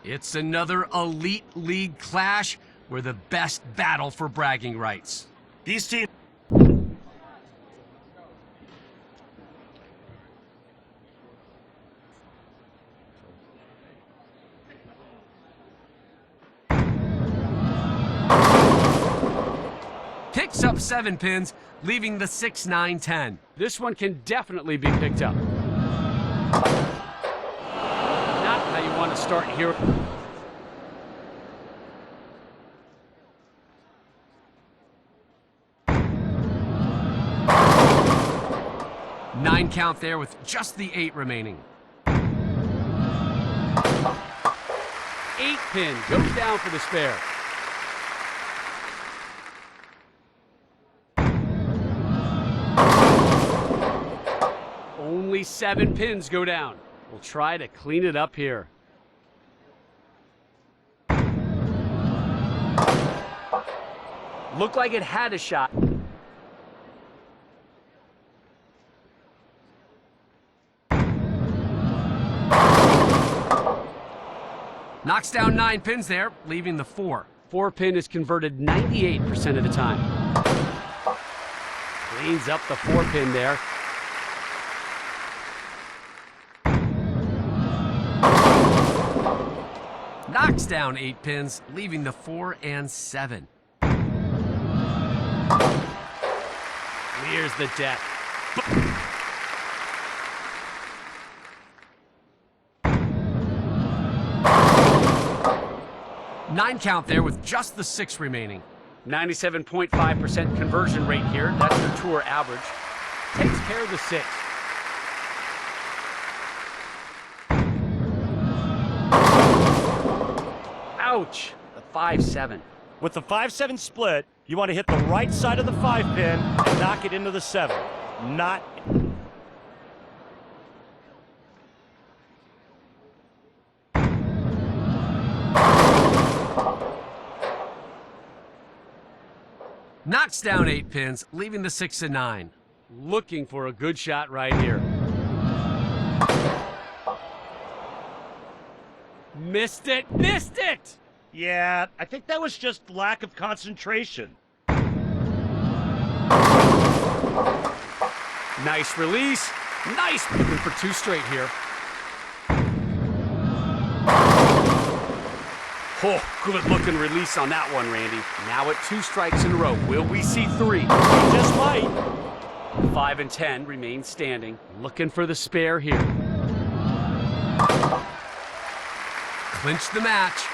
It's another Elite League clash where the best battle for bragging rights. These teams. Picks up 7 pins, leaving the 6, 9, 10. This one can definitely be picked up. Not how you want to start here. Nine count there with just the 8 remaining. 8 pin goes down for the spare. Only 7 pins go down. We'll try to clean it up here. Looked like it had a shot. Knocks down 9 pins there, leaving the 4. 4 pin is converted 98% of the time. Cleans up the 4 pin there. Knocks down 8 pins, leaving the 4 and 7. Clears the deck. 9 count there with just the 6 remaining. 97.5% conversion rate here. That's your tour average. Takes care of the 6. Ouch! The 5-7. With the 5-7 split, you want to hit the right side of the 5 pin and knock it into the 7. Not. Knocks down 8 pins, leaving the 6 and 9. Looking for a good shot right here. Missed it! Missed it! Yeah, I think that was just lack of concentration. Nice release. Nice. Looking for 2 straight here. Oh, good looking release on that one, Randy. Now at 2 strikes in a row. Will we see 3? Just might. 5 and 10 remain standing. Looking for the spare here. Clinch the match.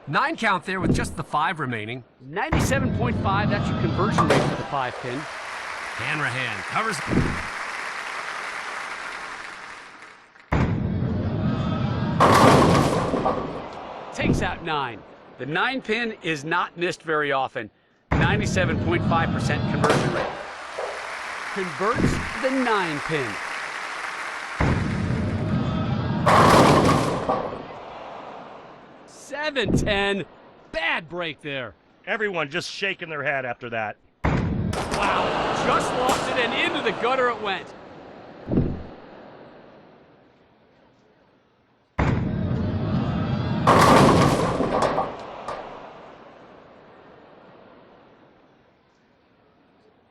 Nine count there with just the 5 remaining. 97.5, that's your conversion rate for the 5 pin. Hanrahan covers. Takes out 9. The 9 pin is not missed very often. 97.5% conversion rate. converts the 9-pin. Seven, 10. Bad break there. Everyone just shaking their head after that. Wow, just lost it and into the gutter it went.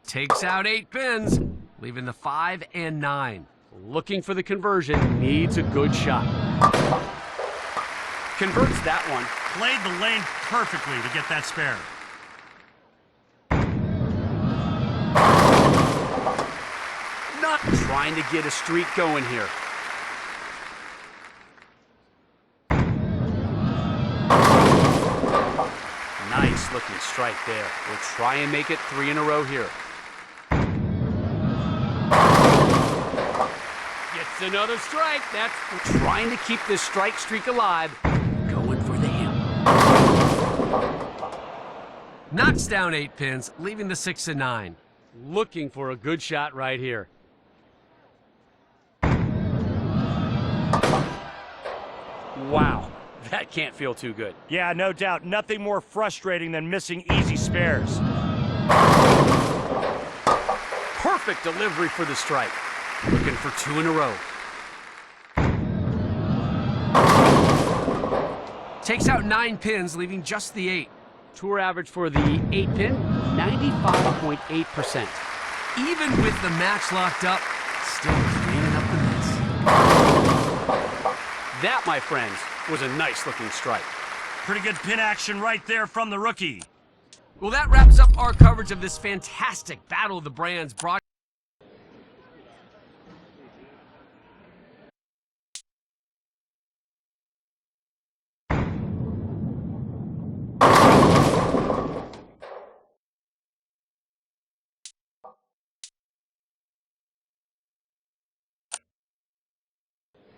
Takes out 8 pins, leaving the 5 and 9. Looking for the conversion, needs a good shot. Converts that one. Played the lane perfectly to get that spare. Not trying to get a streak going here. Nice looking strike there. We'll try and make it 3 in a row here. Gets another strike. That's trying to keep this strike streak alive. Going for the hammer. Knocks down 8 pins, leaving the 6 and 9. Looking for a good shot right here. Wow, that can't feel too good. Yeah, no doubt. Nothing more frustrating than missing easy spares. Perfect delivery for the strike. Looking for 2 in a row. Takes out 9 pins, leaving just the 8. Tour average for the 8-pin, 95.8%. Even with the match locked up, still cleaning up the mess. That, my friends, was a nice looking strike. Pretty good pin action right there from the rookie. Well, that wraps up our coverage of this fantastic Battle of the Brands broadcast.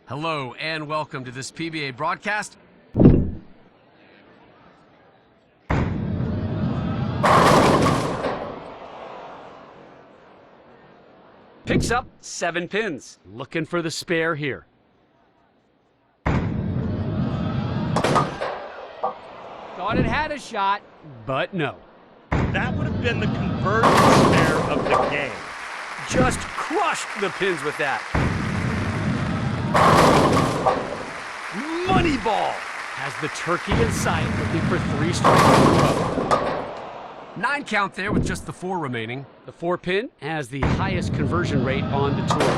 Hello and welcome to this PBA broadcast. Picks up 7 pins. Looking for the spare here. Thought it had a shot, but no. That would have been the conversion spare of the game. Just crushed the pins with that. Moneyball has the turkey in sight, looking for 3 strikes in a row. 9 count there with just the 4 remaining. The 4-pin has the highest conversion rate on the tour.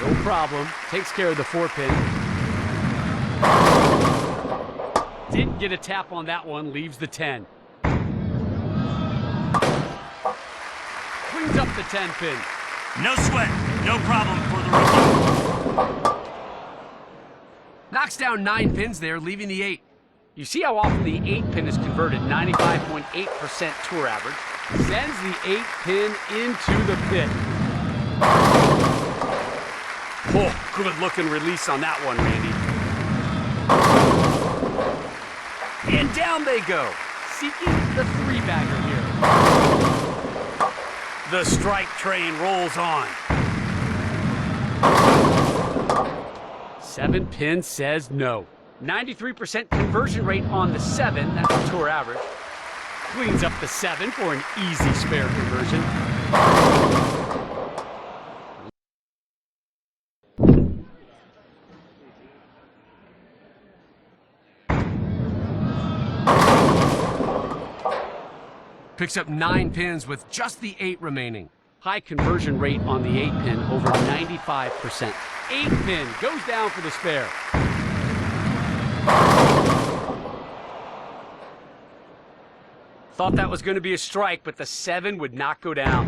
No problem. Takes care of the 4-pin. Didn't get a tap on that one. Leaves the 10. Cleans up the 10-pin. No sweat, no problem for the rookie. Knocks down 9 pins there, leaving the 8. You see how often the 8-pin is converted, 95.8% tour average. Sends the 8-pin into the pit. Oh, good looking release on that one, Randy. And down they go, seeking the 3-bagger here. The strike train rolls on. 7-pin says no. 93% conversion rate on the 7, that's the tour average. Cleans up the 7 for an easy spare conversion. Picks up 9 pins with just the 8 remaining. High conversion rate on the 8-pin, over 95%. 8-pin goes down for the spare. Thought that was going to be a strike, but the 7 would not go down.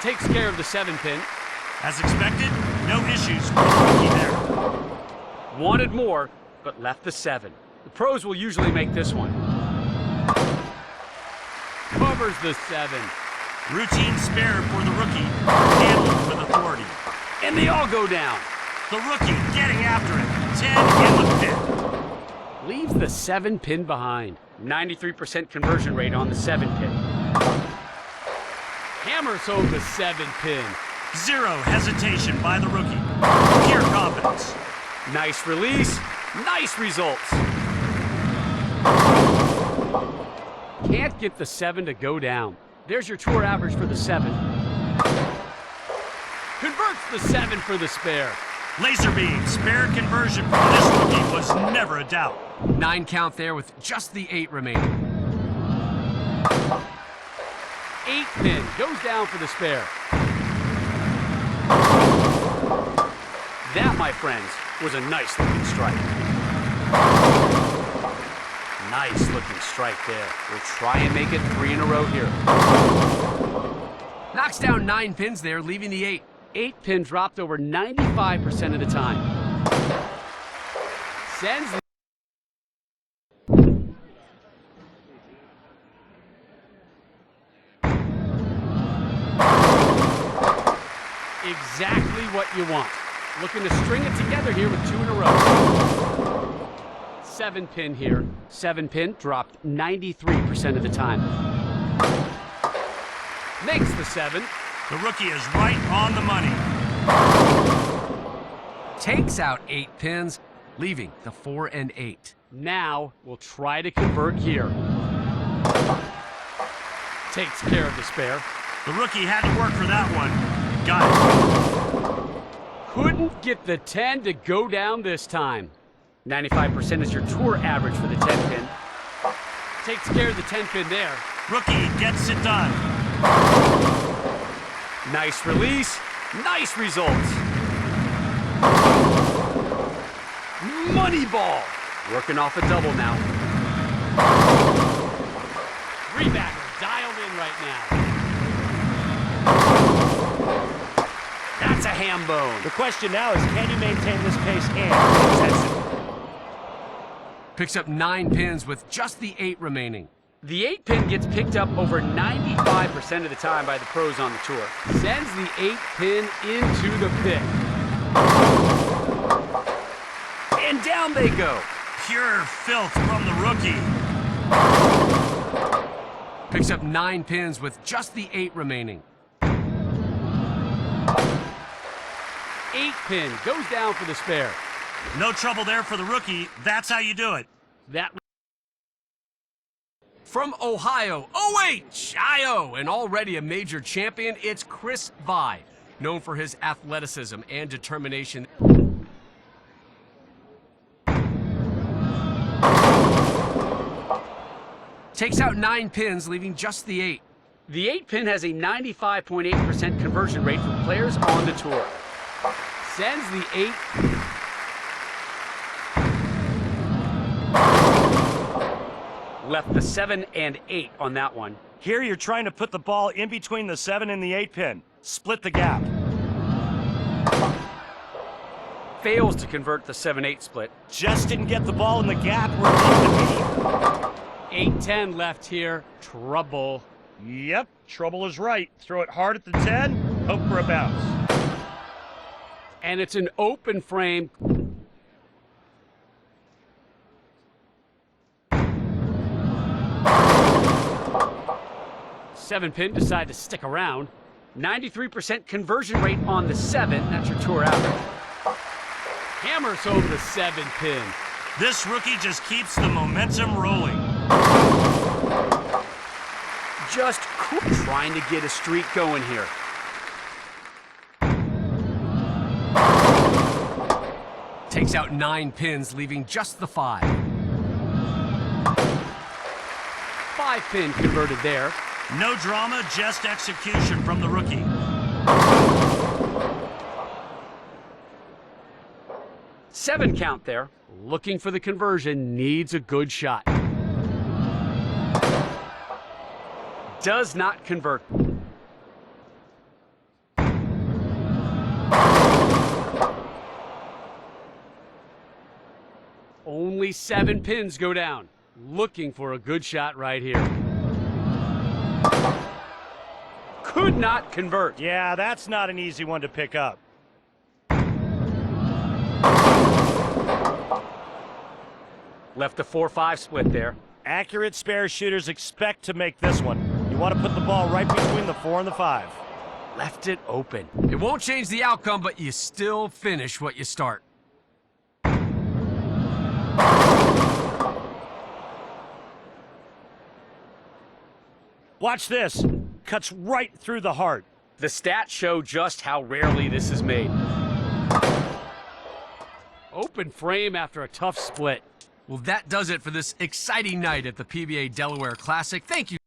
Takes care of the 7-pin. As expected, no issues for the rookie there. Wanted more, but left the 7. The pros will usually make this one. Covers the 7. Routine spare for the rookie, handled with authority. And they all go down. The rookie getting after it, 10 in the pit. Leaves the 7-pin behind. 93% conversion rate on the 7-pin. Hammers home the 7-pin. Zero hesitation by the rookie. Pure confidence. Nice release, nice results. Can't get the 7 to go down. There's your tour average for the 7. Converts the 7 for the spare. Laser beam, spare conversion from this rookie was never a doubt. 9 count there with just the 8 remaining. 8-pin goes down for the spare. That, my friends, was a nice looking strike. Nice looking strike there. We'll try and make it 3 in a row here. Knocks down 9 pins there, leaving the 8. 8-pin dropped over 95% of the time. Sends the exactly what you want. Looking to string it together here with 2 in a row. 7-pin here. 7-pin dropped 93% of the time. Makes the 7. The rookie is right on the money. Takes out 8 pins, leaving the 4 and 8. Now we'll try to convert here. Takes care of the spare. The rookie had to work for that one. Got it. Couldn't get the 10 to go down this time. 95% is your tour average for the 10-pin. Takes care of the 10-pin there. Rookie gets it done. Nice release, nice results. Money ball. Working off a double now. 3-bagger dialed in right now. That's a ham bone. The question now is, can you maintain this pace and intensity? Picks up 9 pins with just the 8 remaining. The 8-pin gets picked up over 95% of the time by the pros on the tour. Sends the 8-pin into the pit. And down they go. Pure filth from the rookie. Picks up 9 pins with just the 8 remaining. 8-pin goes down for the spare. No trouble there for the rookie. That's how you do it. That from Ohio, OHIO, and already a major champion, it's Chris Vi, known for his athleticism and determination. Takes out 9 pins, leaving just the 8. The 8-pin has a 95.8% conversion rate for players on the tour. Sends the 8. Left the 7 and 8 on that one. Here you're trying to put the ball in between the 7 and the 8-pin. Split the gap. Fails to convert the 7-8 split. Just didn't get the ball in the gap where it needed to 8-10 left here. Trouble. be. Yep, trouble is right. Throw it hard at the 10, hope for a bounce. And it's an open frame. Seven-pin decide to stick around. 93% conversion rate on the 7. That's your tour average. Hammers home the 7-pin. This rookie just keeps the momentum rolling. Just trying to get a streak going here. Takes out 9 pins, leaving just the 5. 5-pin converted there. No drama, just execution from the rookie. Seven count there. Looking for the conversion, needs a good shot. Does not convert. Only 7 pins go down. Looking for a good shot right here. Could not convert. Yeah, that's not an easy one to pick up. Left a 4-5 split there. Accurate spare shooters expect to make this one. You Want to put the ball right between the 4 and the 5. Left it open. It won't change the outcome, but you still finish what you start. Watch this. Cuts right through the heart. The stats show just how rarely this is made. Open frame after a tough split. Well, that does it for this exciting night at the PBA Delaware Classic. Thank you.